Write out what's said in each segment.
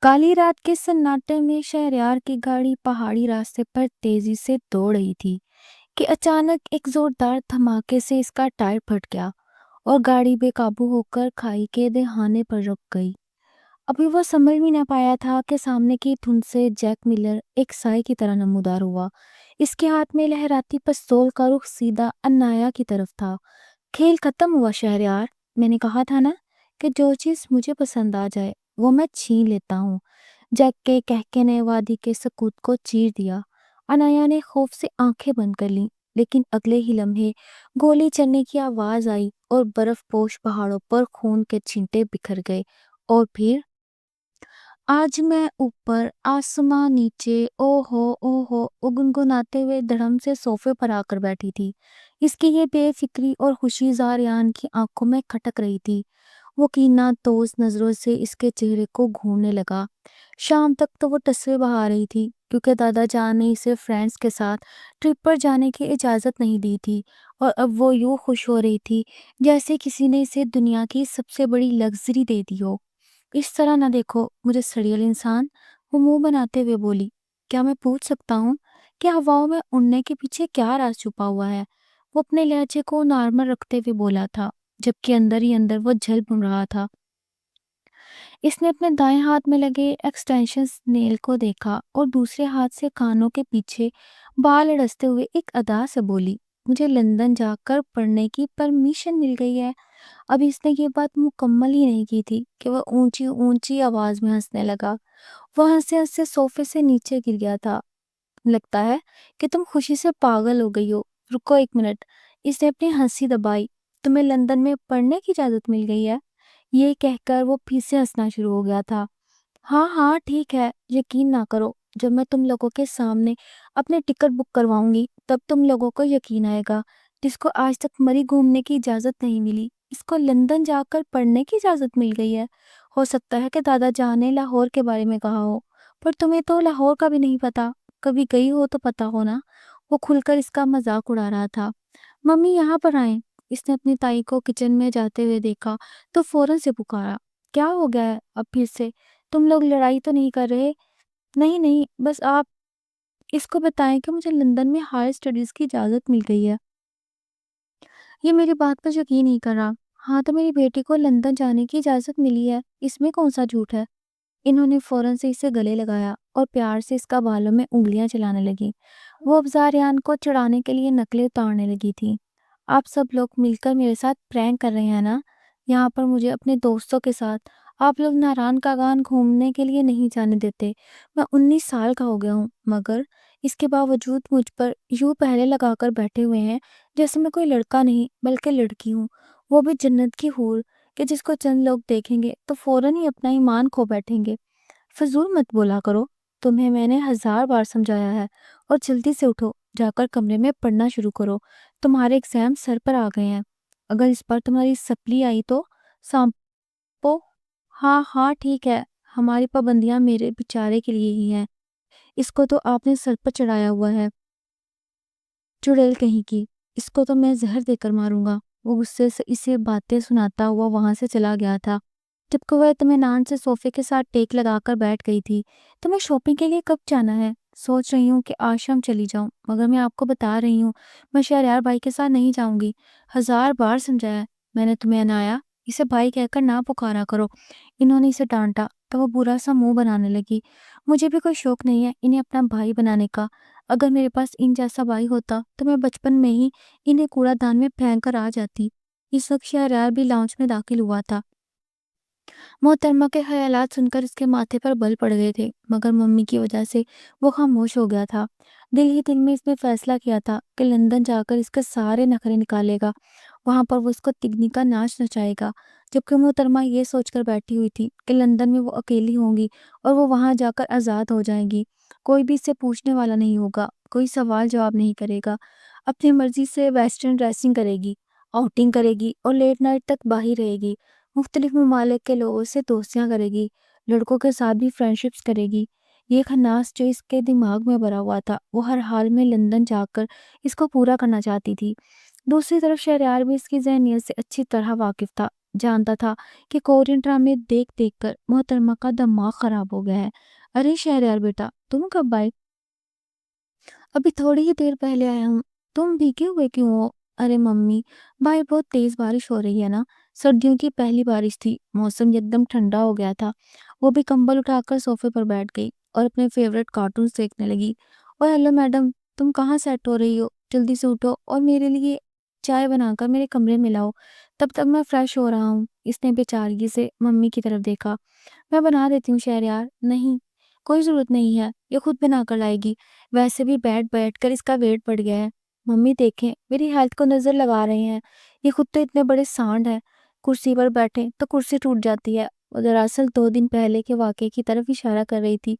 کالی رات کے سناٹے میں شہریار کی گاڑی پہاڑی راستے پر تیزی سے دوڑ رہی تھی کہ اچانک ایک زوردار دھماکے سے اس کا ٹائر پھٹ گیا اور گاڑی بے قابو ہو کر کھائی کے دہانے پر رک گئی۔ ابھی وہ سمجھ بھی نہ پایا تھا کہ سامنے کی دھند سے جیک ملر ایک سائے کی طرح نمودار ہوا۔ اس کے ہاتھ میں لہراتی پستول کا رخ سیدھا انایا کی طرف تھا۔ کھیل ختم ہوا شہریار، میں نے کہا تھا نا کہ جو چیز مجھے پسند آ جائے وہ میں چھین لیتا ہوں۔ جیک کے کہکے نے وادی کے سکوت کو چیر دیا۔ انایا نے خوف سے آنکھیں بند کر لیں، لیکن اگلے ہی لمحے گولی چلنے کی آواز آئی اور برف پوش پہاڑوں پر خون کے چھینٹے بکھر گئے۔ اور پھر آج میں اوپر آسماں نیچے، او ہو گنگناتے ہوئے دھڑم سے صوفے پر آ کر بیٹھی تھی۔ اس کی یہ بے فکری اور خوشی زاریان کی آنکھوں میں کھٹک رہی تھی۔ وہ کینہ توز نظروں سے اس کے چہرے کو گھورنے لگا۔ شام تک تو وہ ٹسوے بہا رہی تھی کیونکہ دادا جان نے اسے فرینڈز کے ساتھ ٹرپ پر جانے کی اجازت نہیں دی تھی، اور اب وہ یوں خوش ہو رہی تھی جیسے کسی نے اسے دنیا کی سب سے بڑی لگژری دے دی ہو۔ اس طرح نہ دیکھو مجھے سڑیل انسان، وہ منہ بناتے ہوئے بولی۔ کیا میں پوچھ سکتا ہوں کہ ہواؤں میں اڑنے کے پیچھے کیا راز چھپا ہوا ہے؟ وہ اپنے لہجے کو نارمل رکھتے ہوئے بولا تھا، جبکہ اندر ہی اندر وہ جھل بن رہا تھا۔ اس نے اپنے دائیں ہاتھ میں لگے ایکسٹینشن نیل کو دیکھا اور دوسرے ہاتھ سے کانوں کے پیچھے بال اڑستے ہوئے ایک ادا سے بولی، مجھے لندن جا کر پڑھنے کی پرمیشن مل گئی ہے۔ ابھی اس نے یہ بات مکمل ہی نہیں کی تھی کہ وہ اونچی اونچی آواز میں ہنسنے لگا۔ وہ ہنسے ہنسے صوفے سے نیچے گر گیا تھا۔ لگتا ہے کہ تم خوشی سے پاگل ہو گئی ہو، رکو ایک منٹ۔ اس نے اپنی ہنسی دبائی۔ تمہیں لندن میں پڑھنے کی اجازت مل گئی ہے؟ یہ کہہ کر وہ پھر سے ہنسنا شروع ہو گیا تھا۔ ہاں ہاں ٹھیک ہے، یقین نہ کرو، جب میں تم لوگوں کے سامنے اپنے ٹکٹ بک کرواؤں گی تب تم لوگوں کو یقین آئے گا۔ جس کو آج تک مری گھومنے کی اجازت نہیں ملی، اس کو لندن جا کر پڑھنے کی اجازت مل گئی ہے۔ ہو سکتا ہے کہ دادا جان نے لاہور کے بارے میں کہا ہو، پر تمہیں تو لاہور کا بھی نہیں پتا۔ کبھی گئی ہو تو پتا ہو نا۔ وہ کھل کر اس کا مذاق اڑا رہا تھا۔ ممی یہاں پر آئیں۔ اس نے اپنی تائی کو کچن میں جاتے ہوئے دیکھا تو فوراً سے پکارا، کیا ہو گیا ہے اب پھر سے؟ تم لوگ لڑائی تو نہیں کر رہے؟ نہیں نہیں، بس آپ اس کو بتائیں کہ مجھے لندن میں ہائر اسٹڈیز کی اجازت مل گئی ہے۔ یہ میری بات پر یقین نہیں کر رہا۔ ہاں تو میری بیٹی کو لندن جانے کی اجازت ملی ہے، اس میں کون سا جھوٹ ہے؟ انہوں نے فوراً سے اسے گلے لگایا اور پیار سے اس کا بالوں میں انگلیاں چلانے لگی۔ وہ ابزاریان کو چڑھانے کے لیے نقلیں اتارنے لگی تھی۔ آپ سب لوگ مل کر میرے ساتھ پرینک کر رہے ہیں نا؟ یہاں پر مجھے اپنے دوستوں کے ساتھ آپ لوگ ناران کاغان گھومنے کے لیے نہیں جانے دیتے۔ میں 19 سال کا ہو گیا ہوں، مگر اس کے باوجود مجھ پر یوں پہلے لگا کر بیٹھے ہوئے ہیں جیسے میں کوئی لڑکا نہیں بلکہ لڑکی ہوں، وہ بھی جنت کی حور، کہ جس کو چند لوگ دیکھیں گے تو فوراً ہی اپنا ایمان کھو بیٹھیں گے۔ فضول مت بولا کرو، تمہیں میں نے 1000 بار سمجھایا ہے، اور جلدی سے اٹھو، جا کر کمرے میں پڑھنا شروع کرو، تمہارے ایگزام سر پر آ گئے ہیں۔ اگر اس پر تمہاری سپلی آئی تو سانپو۔ ہاں ہاں ٹھیک ہے، ہماری پابندیاں میرے بیچارے کے لیے ہی ہیں، اس کو تو آپ نے سر پر چڑھایا ہوا ہے، چڑیل کہیں کی، اس کو تو میں زہر دے کر ماروں گا۔ وہ غصے سے اسے باتیں سناتا ہوا وہاں سے چلا گیا تھا، جبکہ وہ اطمینان سے صوفے کے ساتھ ٹیک لگا کر بیٹھ گئی تھی۔ تمہیں شاپنگ کے لیے کب جانا ہے؟ سوچ رہی ہوں کہ آج شام چلی جاؤں، مگر میں آپ کو بتا رہی ہوں میں شہریار بھائی کے ساتھ نہیں جاؤں گی۔ 1000 بار سمجھایا میں نے تمہیں انایا، اسے بھائی کہہ کر نہ پکارا کرو۔ انہوں نے اسے ڈانٹا تو وہ برا سا منہ بنانے لگی۔ مجھے بھی کوئی شوق نہیں ہے انہیں اپنا بھائی بنانے کا۔ اگر میرے پاس ان جیسا بھائی ہوتا تو میں بچپن میں ہی انہیں کوڑا دان میں پھینک کر آ جاتی۔ اس وقت شہریار بھی لاؤنج میں داخل ہوا تھا۔ محترمہ کے خیالات سن کر اس کے ماتھے پر بل پڑ گئے تھے، مگر ممی کی وجہ سے وہ خاموش ہو گیا تھا۔ دل ہی دل میں اس نے فیصلہ کیا تھا کہ لندن جا کر اس کے سارے نخرے نکالے گا، وہاں پر وہ اس کو تگنی کا ناچ نچائے گا، جبکہ محترمہ یہ سوچ کر بیٹھی ہوئی تھی کہ لندن میں وہ اکیلی ہوں گی اور وہ وہاں جا کر آزاد ہو جائیں گی۔ کوئی بھی اس سے پوچھنے والا نہیں ہوگا، کوئی سوال جواب نہیں کرے گا۔ اپنی مرضی سے ویسٹرن ڈریسنگ کرے گی، آؤٹنگ کرے گی اور لیٹ نائٹ تک باہر رہے گی۔ مختلف ممالک کے لوگوں سے دوستیاں کرے گی، لڑکوں کے ساتھ بھی فرینڈشپس کرے گی۔ یہ خناس جو اس کے دماغ میں بھرا ہوا تھا وہ ہر حال میں لندن جا کر اس کو پورا کرنا چاہتی تھی۔ دوسری طرف شہریار بھی اس کی ذہنیت سے اچھی طرح واقف تھا۔ جانتا تھا کہ کورین ڈرامے دیکھ دیکھ کر محترمہ کا دماغ خراب ہو گیا ہے۔ ارے شہریار بیٹا، تم کب آئے؟ ابھی تھوڑی ہی دیر پہلے آیا ہوں۔ تم بھیگے ہوئے کیوں ہو؟ ارے ممی، باہر بہت تیز بارش ہو رہی ہے نا۔ سردیوں کی پہلی بارش تھی، موسم ایک دم ٹھنڈا ہو گیا تھا۔ وہ بھی کمبل اٹھا کر صوفے پر بیٹھ گئی اور اپنے فیورٹ کارٹونز دیکھنے لگی۔ اور ہیلو میڈم، تم کہاں سیٹ ہو رہی ہو؟ جلدی سے اٹھو اور میرے لیے چائے بنا کر میرے کمرے میں لاؤ، تب تک میں فریش ہو رہا ہوں۔ اس نے بیچارگی سے ممی کی طرف دیکھا۔ میں بنا دیتی ہوں شہریار۔ نہیں، کوئی ضرورت نہیں ہے، یہ خود بنا کر لائے گی، ویسے بھی بیٹھ بیٹھ کر اس کا ویٹ بڑھ گیا ہے۔ ممی دیکھیں، میری ہیلتھ کو نظر لگا رہے ہیں، یہ خود تو اتنے بڑے سانڈ ہیں، کرسی پر بیٹھے تو کرسی ٹوٹ جاتی ہے۔ وہ دراصل 2 دن پہلے کے واقعے کی طرف اشارہ کر رہی تھی،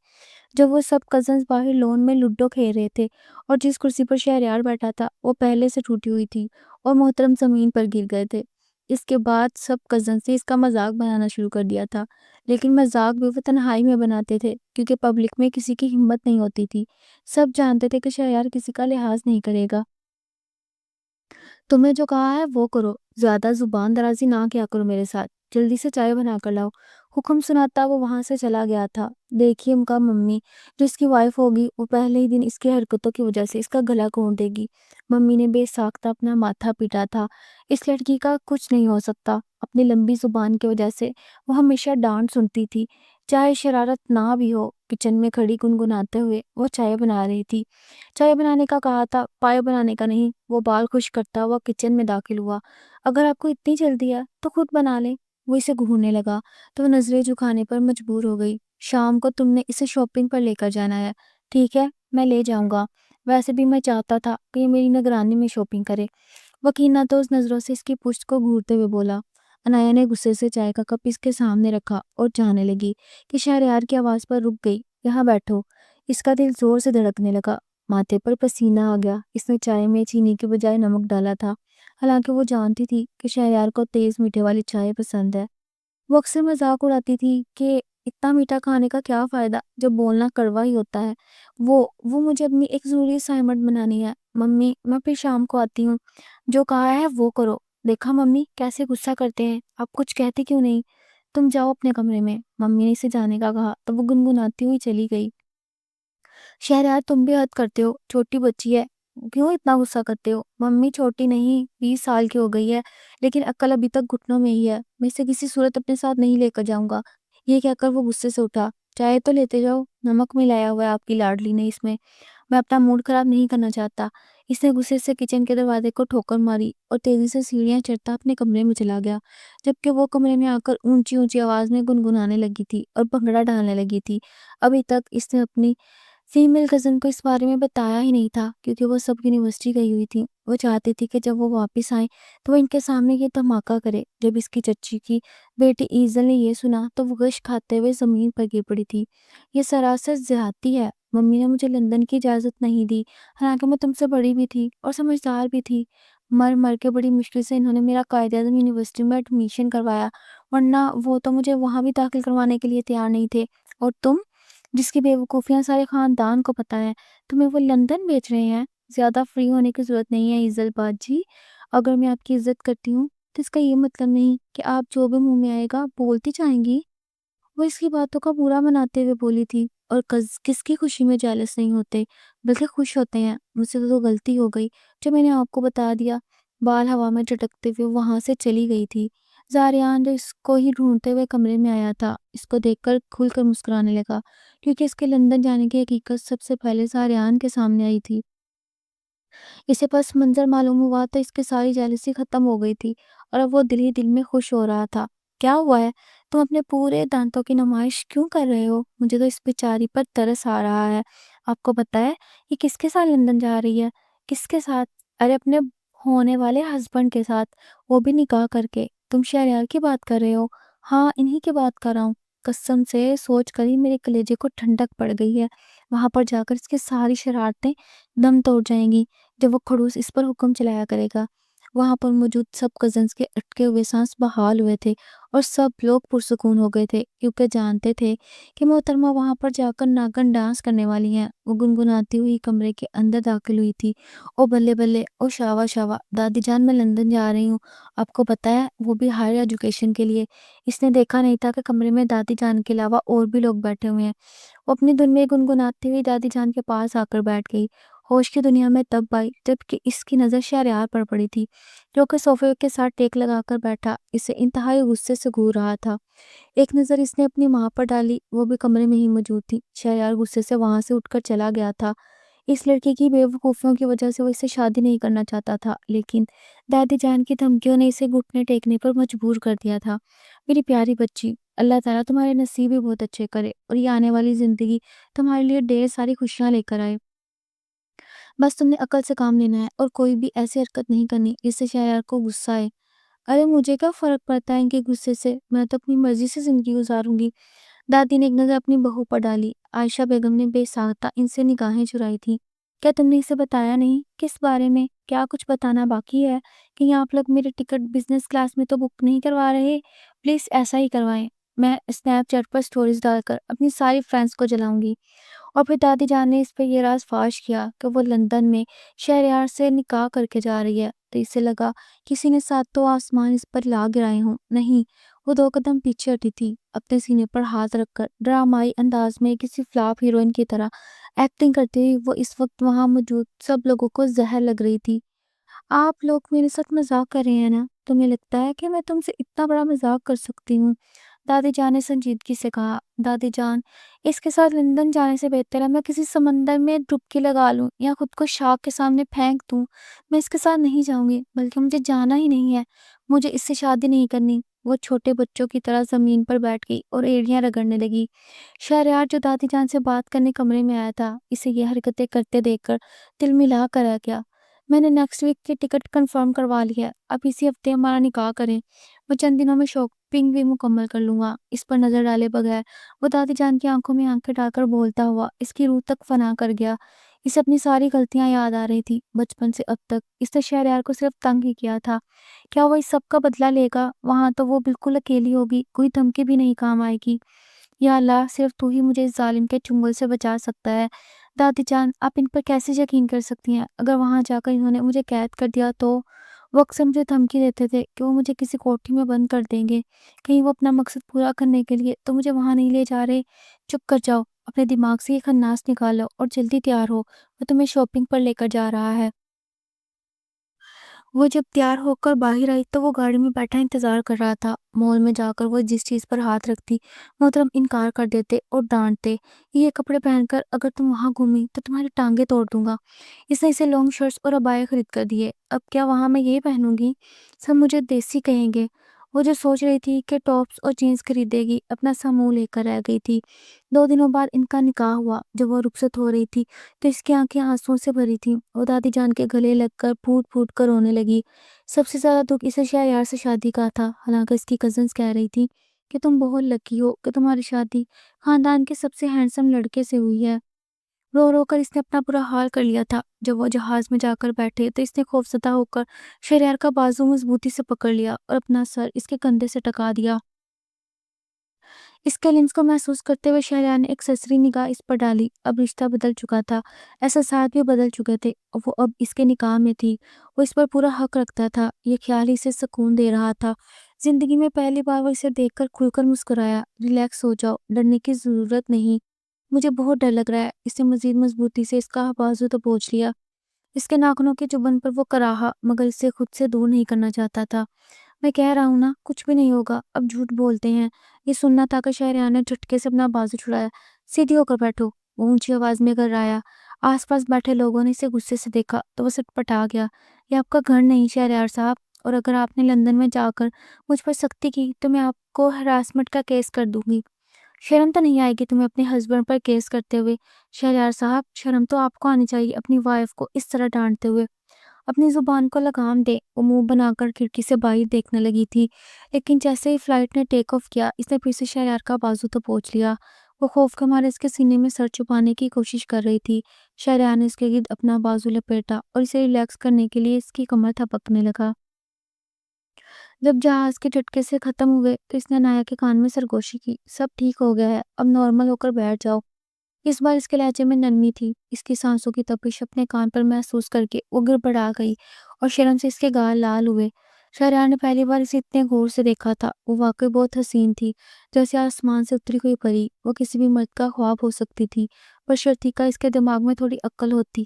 جب وہ سب کزنز باہر لون میں لوڈو کھیل رہے تھے اور جس کرسی پر شہریار بیٹھا تھا وہ پہلے سے ٹوٹی ہوئی تھی اور محترم زمین پر گر گئے تھے۔ اس کے بعد سب کزنز نے اس کا مذاق بنانا شروع کر دیا تھا، لیکن مذاق بھی وہ تنہائی میں بناتے تھے کیونکہ پبلک میں کسی کی ہمت نہیں ہوتی تھی۔ سب جانتے تھے کہ شہریار کسی کا لحاظ نہیں کرے گا۔ تمہیں جو کہا ہے وہ کرو، زیادہ زبان درازی نہ کیا کرو میرے ساتھ، جلدی سے چائے بنا کر لاؤ۔ حکم سناتا وہ وہاں سے چلا گیا تھا۔ دیکھیے ان کا ممی، جو اس کی وائف ہوگی، وہ پہلے ہی دن اس کی حرکتوں کی وجہ سے اس کا گلا گھونٹ دے گی۔ ممی نے بے ساختہ اپنا ماتھا پیٹا تھا۔ اس لڑکی کا کچھ نہیں ہو سکتا، اپنی لمبی زبان کی وجہ سے وہ ہمیشہ ڈانٹ سنتی تھی، چاہے شرارت نہ بھی ہو۔ کچن میں کھڑی گنگناتے ہوئے وہ چائے بنا رہی تھی۔ چائے بنانے کا کہا تھا، پائے بنانے کا نہیں۔ وہ بال خشک کرتا ہوا کچن میں داخل ہوا۔ اگر آپ کو اتنی جلدی ہے تو خود بنا لیں۔ وہ اسے گھورنے لگا تو وہ نظریں جھکانے پر مجبور ہو گئی۔ شام کو تم نے اسے شاپنگ پر لے کر جانا ہے، ٹھیک ہے، میں لے جاؤں گا۔ ویسے بھی میں چاہتا تھا کہ یہ میری نگرانی میں شاپنگ کرے۔ وکیل تو اس نظروں سے اس کی پشت کو گھورتے ہوئے بولا۔ انایا نے غصے سے چائے کا کپ اس کے سامنے رکھا اور جانے لگی کہ شہریار کی آواز پر رک گئی۔ یہاں بیٹھو۔ اس کا دل زور سے دھڑکنے لگا، ماتھے پر پسینہ آ گیا۔ اس نے چائے میں چینی کے بجائے نمک ڈالا تھا، حالانکہ وہ جانتی تھی کہ شہریار کو تیز میٹھے والی چائے پسند ہے۔ وہ اکثر مذاق اڑاتی تھی کہ اتنا میٹھا کھانے کا کیا فائدہ جب بولنا کڑوا ہی ہوتا ہے۔ وہ مجھے اپنی ایک ضروری اسائنمنٹ بنانی ہے۔ ممی، میں پھر شام کو آتی ہوں، جو کہا ہے وہ کرو۔ دیکھا ممی کیسے غصہ کرتے ہیں، آپ کچھ کہتے کیوں نہیں؟ تم جاؤ اپنے کمرے میں۔ ممی نے اسے جانے کا کہا تو وہ گنگناتی ہوئی چلی گئی۔ شہریار، تم بھی حد کرتے ہو، چھوٹی بچی ہے، کیوں اتنا غصہ کرتے ہو؟ ممی چھوٹی نہیں، 20 سال کی ہو گئی ہے، لیکن عقل ابھی تک گھٹنوں میں ہی ہے۔ میں اسے کسی صورت اپنے ساتھ نہیں لے کر جاؤں گا۔ یہ کہہ کر وہ غصے سے اٹھا۔ چائے تو لیتے جاؤ، نمک ملایا ہوا ہے آپ کی لاڈلی نے اس میں، میں اپنا موڈ خراب نہیں کرنا چاہتا۔ اس نے غصے سے کچن کے دروازے کو ٹھوکر ماری اور تیزی سے سیڑھیاں چڑھتا اپنے کمرے میں چلا گیا، جبکہ وہ کمرے میں آ کر اونچی اونچی آواز میں گنگنانے لگی تھی اور بھنگڑا ڈالنے لگی تھی۔ ابھی تک اس نے اپنی فیمیل کزن کو اس بارے میں بتایا ہی نہیں تھا کیونکہ وہ سب یونیورسٹی گئی ہوئی تھی۔ وہ چاہتی تھی کہ جب وہ واپس آئیں تو وہ ان کے سامنے یہ دھماکہ کرے۔ جب اس کی چچی کی بیٹی ایزل نے یہ سنا تو وہ غش کھاتے ہوئے زمین پر گر پڑی تھی۔ یہ سراسر زیادتی ہے، ممی نے مجھے لندن کی اجازت نہیں دی، حالانکہ میں تم سے بڑی بھی تھی اور سمجھدار بھی تھی۔ مر مر کے بڑی مشکل سے انہوں نے میرا قائد اعظم یونیورسٹی میں ایڈمیشن کروایا، ورنہ وہ تو مجھے وہاں بھی داخل کروانے کے لیے تیار نہیں تھے۔ اور تم، جس کی بیوقوفیاں سارے خاندان کو پتہ ہے، تمہیں وہ لندن بیچ رہے ہیں۔ زیادہ فری ہونے کی ضرورت نہیں ہے ایزل باجی، اگر میں آپ کی عزت کرتی ہوں تو اس کا یہ مطلب نہیں کہ آپ جو بھی منہ میں آئے گا بولتی جائیں گی۔ وہ اس کی باتوں کا برا مناتے ہوئے بولی تھی، اور کس کی خوشی میں جیلس نہیں ہوتے، بلکہ خوش ہوتے ہیں۔ مجھ سے تو غلطی ہو گئی جو میں نے آپ کو بتا دیا۔ بال ہوا میں جھٹکتے ہوئے وہاں سے چلی گئی تھی۔ زاریان جو اس کو ہی ڈھونڈتے ہوئے کمرے میں آیا تھا، اس کو دیکھ کر کھل کر مسکرانے لگا، کیونکہ اس کے لندن جانے کی حقیقت سب سے پہلے زاریان کے سامنے آئی تھی۔ اسے پس منظر معلوم ہوا تو اس کی ساری جیلسی ختم ہو گئی تھی اور اب وہ دل ہی دل میں خوش ہو رہا تھا۔ کیا ہوا ہے؟ تم اپنے پورے دانتوں کی نمائش کیوں کر رہے ہو؟ مجھے تو اس بیچاری پر ترس آ رہا ہے۔ آپ کو پتہ ہے یہ کس کے ساتھ لندن جا رہی ہے؟ کس کے ساتھ؟ ارے اپنے ہونے والے ہسبینڈ کے ساتھ، وہ بھی نکاح کر کے۔ تم شہریار کی بات کر رہے ہو؟ ہاں، انہی کی بات کر رہا ہوں۔ قسم سے سوچ کر ہی میرے کلیجے کو ٹھنڈک پڑ گئی ہے۔ وہاں پر جا کر اس کی ساری شرارتیں دم توڑ جائیں گی جب وہ کھڑوس اس پر حکم چلایا کرے گا۔ وہاں پر موجود سب کزنس کے اٹکے ہوئے سانس بحال ہوئے تھے اور سب لوگ پرسکون ہو گئے تھے کیونکہ جانتے تھے کہ محترمہ وہاں پر جا کر ناگن ڈانس کرنے والی ہیں۔ وہ گنگناتی ہوئی کمرے کے اندر داخل ہوئی تھی۔ او بلے بلے، او شاوا شاوا، دادی جان میں لندن جا رہی ہوں، آپ کو پتہ ہے، وہ بھی ہائر ایجوکیشن کے لیے۔ اس نے دیکھا نہیں تھا کہ کمرے میں دادی جان کے علاوہ اور بھی لوگ بیٹھے ہوئے ہیں۔ وہ اپنی دھن میں گنگناتی ہوئی دادی جان کے پاس آ کر بیٹھ گئی۔ ہوش کی دنیا میں تب آئی جب کہ اس کی نظر شہریار پر پڑی تھی، جو کہ صوفے کے ساتھ ٹیک لگا کر بیٹھا اسے انتہائی غصے سے گھور رہا تھا۔ ایک نظر اس نے اپنی ماں پر ڈالی، وہ بھی کمرے میں ہی موجود تھی۔ شہریار غصے سے وہاں سے اٹھ کر چلا گیا تھا۔ اس لڑکی کی بے وقوفیوں کی وجہ سے وہ اسے شادی نہیں کرنا چاہتا تھا، لیکن دادی جان کی دھمکیوں نے اسے گھٹنے ٹیکنے پر مجبور کر دیا تھا۔ میری پیاری بچی، اللہ تعالیٰ تمہارے نصیب بھی بہت اچھے کرے اور یہ آنے والی زندگی تمہارے لیے ڈھیر ساری خوشیاں لے کر آئے۔ بس تم نے عقل سے کام لینا ہے اور کوئی بھی ایسی حرکت نہیں کرنی جس سے شہریار کو غصہ آئے۔ ارے مجھے کیا فرق پڑتا ہے ان کے غصے سے، میں تو اپنی مرضی سے زندگی گزاروں گی۔ دادی نے ایک نظر اپنی بہو پر ڈالی۔ عائشہ بیگم نے بے ساختہ ان سے نگاہیں چرائی تھی۔ کیا تم نے اسے بتایا نہیں؟ کس بارے میں؟ کیا کچھ بتانا باقی ہے؟ کہ آپ لوگ میرے ٹکٹ بزنس کلاس میں تو بک نہیں کروا رہے؟ پلیز ایسا ہی کروائیں، میں اسنیپ چیٹ پر سٹوریز ڈال کر اپنی ساری فرینڈز کو جلاؤں گی۔ اور پھر دادی جان نے اس پہ یہ راز فاش کیا کہ وہ لندن میں شہریار سے نکاح کر کے جا رہی ہے، تو اسے لگا کسی نے ساتوں آسمان اس پر لا گرائے ہوں۔ نہیں، وہ 2 قدم پیچھے ہٹی تھی، اپنے سینے پر ہاتھ رکھ کر ڈرامائی انداز میں کسی فلاپ ہیروئن کی طرح ایکٹنگ کرتے ہوئی وہ اس وقت وہاں موجود سب لوگوں کو زہر لگ رہی تھی۔ آپ لوگ میرے ساتھ مذاق کر رہے ہیں نا؟ تمہیں لگتا ہے کہ میں تم سے اتنا بڑا مذاق کر سکتی ہوں؟ دادی جان نے سنجیدگی سے کہا۔ دادی جان، اس کے ساتھ لندن جانے سے بہتر ہے میں کسی سمندر میں ڈبکی لگا لوں یا خود کو شارک کے سامنے پھینک دوں۔ میں اس کے ساتھ نہیں جاؤں گی، بلکہ مجھے جانا ہی نہیں ہے، مجھے اس سے شادی نہیں کرنی۔ وہ چھوٹے بچوں کی طرح زمین پر بیٹھ گئی اور ایڑیاں رگڑنے لگی۔ شہریار جو دادی جان سے بات کرنے کمرے میں آیا تھا، اسے یہ حرکتیں کرتے دیکھ کر دل ملا کر رہ گیا۔ میں نے نیکسٹ ویک کی ٹکٹ کنفرم کروا لی ہے، اب اسی ہفتے ہمارا نکاح کریں، میں چند دنوں میں شاپنگ بھی مکمل کر لوں گا۔ اس پر نظر ڈالے بغیر وہ دادی جان کی آنکھوں میں آنکھیں ڈال کر بولتا ہوا اس کی روح تک فنا کر گیا۔ اسے اپنی ساری غلطیاں یاد آ رہی تھی، بچپن سے اب تک اس نے شہریار کو صرف تنگ ہی کیا تھا۔ کیا وہ اس سب کا بدلہ لے گا؟ وہاں تو وہ بالکل اکیلی ہوگی، کوئی دھمکی بھی نہیں کام آئے گی۔ یا اللہ، صرف تو ہی مجھے اس ظالم کے چنگل سے بچا سکتا ہے۔ دادی جان، آپ ان پر کیسے یقین کر سکتی ہیں؟ اگر وہاں جا کر انہوں نے مجھے قید کر دیا تو؟ وہ اکثر مجھے دھمکی دیتے تھے کہ وہ مجھے کسی کوٹھی میں بند کر دیں گے، کہیں وہ اپنا مقصد پورا کرنے کے لیے تو مجھے وہاں نہیں لے جا رہے۔ چپ کر جاؤ، اپنے دماغ سے یہ خناس نکالو اور جلدی تیار ہو، وہ تمہیں شاپنگ پر لے کر جا رہا ہے۔ وہ جب تیار ہو کر باہر آئی تو وہ گاڑی میں بیٹھا انتظار کر رہا تھا۔ مال میں جا کر وہ جس چیز پر ہاتھ رکھتی محترم انکار کر دیتے اور ڈانٹتے، یہ کپڑے پہن کر اگر تم وہاں گھومی تو تمہاری ٹانگیں توڑ دوں گا۔ اس نے اسے لانگ شرٹس اور عبائے خرید کر دیے۔ اب کیا وہاں میں یہ پہنوں گی؟ سب مجھے دیسی کہیں گے۔ وہ جو سوچ رہی تھی کہ ٹاپس اور جینز خریدے گی، اپنا سا منہ لے کر رہ گئی تھی۔ 2 دنوں بعد ان کا نکاح ہوا۔ جب وہ رخصت ہو رہی تھی تو اس کی آنکھیں آنسوؤں سے بھری تھیں۔ وہ دادی جان کے گلے لگ کر پھوٹ پھوٹ کر رونے لگی۔ سب سے زیادہ دکھ اسے شہریار سے شادی کا تھا، حالانکہ اس کی کزنز کہہ رہی تھی کہ تم بہت لکی ہو کہ تمہاری شادی خاندان کے سب سے ہینڈسم لڑکے سے ہوئی ہے۔ رو رو کر اس نے اپنا برا حال کر لیا تھا۔ جب وہ جہاز میں جا کر بیٹھے تو اس نے خوفزدہ ہو کر شہریار کا بازو مضبوطی سے پکڑ لیا اور اپنا سر اس کے کندھے سے ٹکا دیا۔ اس کے لمس کو محسوس کرتے ہوئے شہریار نے ایک سرسری نگاہ اس پر ڈالی۔ اب رشتہ بدل چکا تھا، احساسات بھی بدل چکے تھے، اور وہ اب اس کے نکاح میں تھی۔ وہ اس پر پورا حق رکھتا تھا۔ یہ خیال ہی اسے سکون دے رہا تھا۔ زندگی میں پہلی بار وہ اسے دیکھ کر کھل کر مسکرایا۔ ریلیکس ہو جاؤ، ڈرنے کی ضرورت نہیں، مجھے بہت ڈر لگ رہا ہے۔ اس نے مزید مضبوطی سے اس کا بازو دبوچ لیا۔ اس کے ناخنوں کی چبھن پر وہ کراہا مگر اسے خود سے دور نہیں کرنا چاہتا تھا۔ میں کہہ رہا ہوں نا، کچھ بھی نہیں ہوگا، اب جھوٹ بولتے ہیں۔ یہ سننا تھا کہ شہریار نے جھٹکے سے اپنا بازو چھڑایا۔ سیدھی ہو کر بیٹھو، وہ اونچی آواز میں گررایا۔ آس پاس بیٹھے لوگوں نے اسے غصے سے دیکھا تو وہ سٹ پٹا گیا۔ یہ آپ کا گھر نہیں شہریار صاحب، اور اگر آپ نے لندن میں جا کر مجھ پر سختی کی تو میں آپ کو ہراسمنٹ کا کیس کر دوں گی۔ شرم تو نہیں آئے گی تمہیں اپنے ہسبینڈ پر کیس کرتے ہوئے؟ شہریار صاحب، شرم تو آپ کو آنی چاہیے اپنی وائف کو اس طرح ڈانٹتے ہوئے۔ اپنی زبان کو لگام دے۔ وہ منہ بنا کر کھڑکی سے باہر دیکھنے لگی تھی، لیکن جیسے ہی فلائٹ نے ٹیک آف کیا اس نے پھر سے شہریار کا بازو دبوچ لیا۔ وہ خوف کے مارے اس کے سینے میں سر چھپانے کی کوشش کر رہی تھی۔ شہریار نے اس کے گرد اپنا بازو لپیٹا اور اسے ریلیکس کرنے کے لیے اس کی کمر تھپکنے لگا۔ جب جہاز کے جھٹکے سے ختم ہوئے تو اس نے عنایا کے کان میں سرگوشی کی۔ سب ٹھیک ہو گیا ہے، اب نارمل ہو کر بیٹھ جاؤ۔ اس بار اس کے لہجے میں نرمی تھی۔ اس کی سانسوں کی تپش اپنے کان پر محسوس کر کے وہ گڑبڑا گئی اور شرم سے اس کے گال لال ہوئے۔ شہریار نے پہلی بار اسے اتنے غور سے دیکھا تھا۔ وہ واقعی بہت حسین تھی، جیسے آسمان سے اتری ہوئی پری۔ وہ کسی بھی مرد کا خواب ہو سکتی تھی، پر شرط کا اس کے دماغ میں تھوڑی عقل ہوتی۔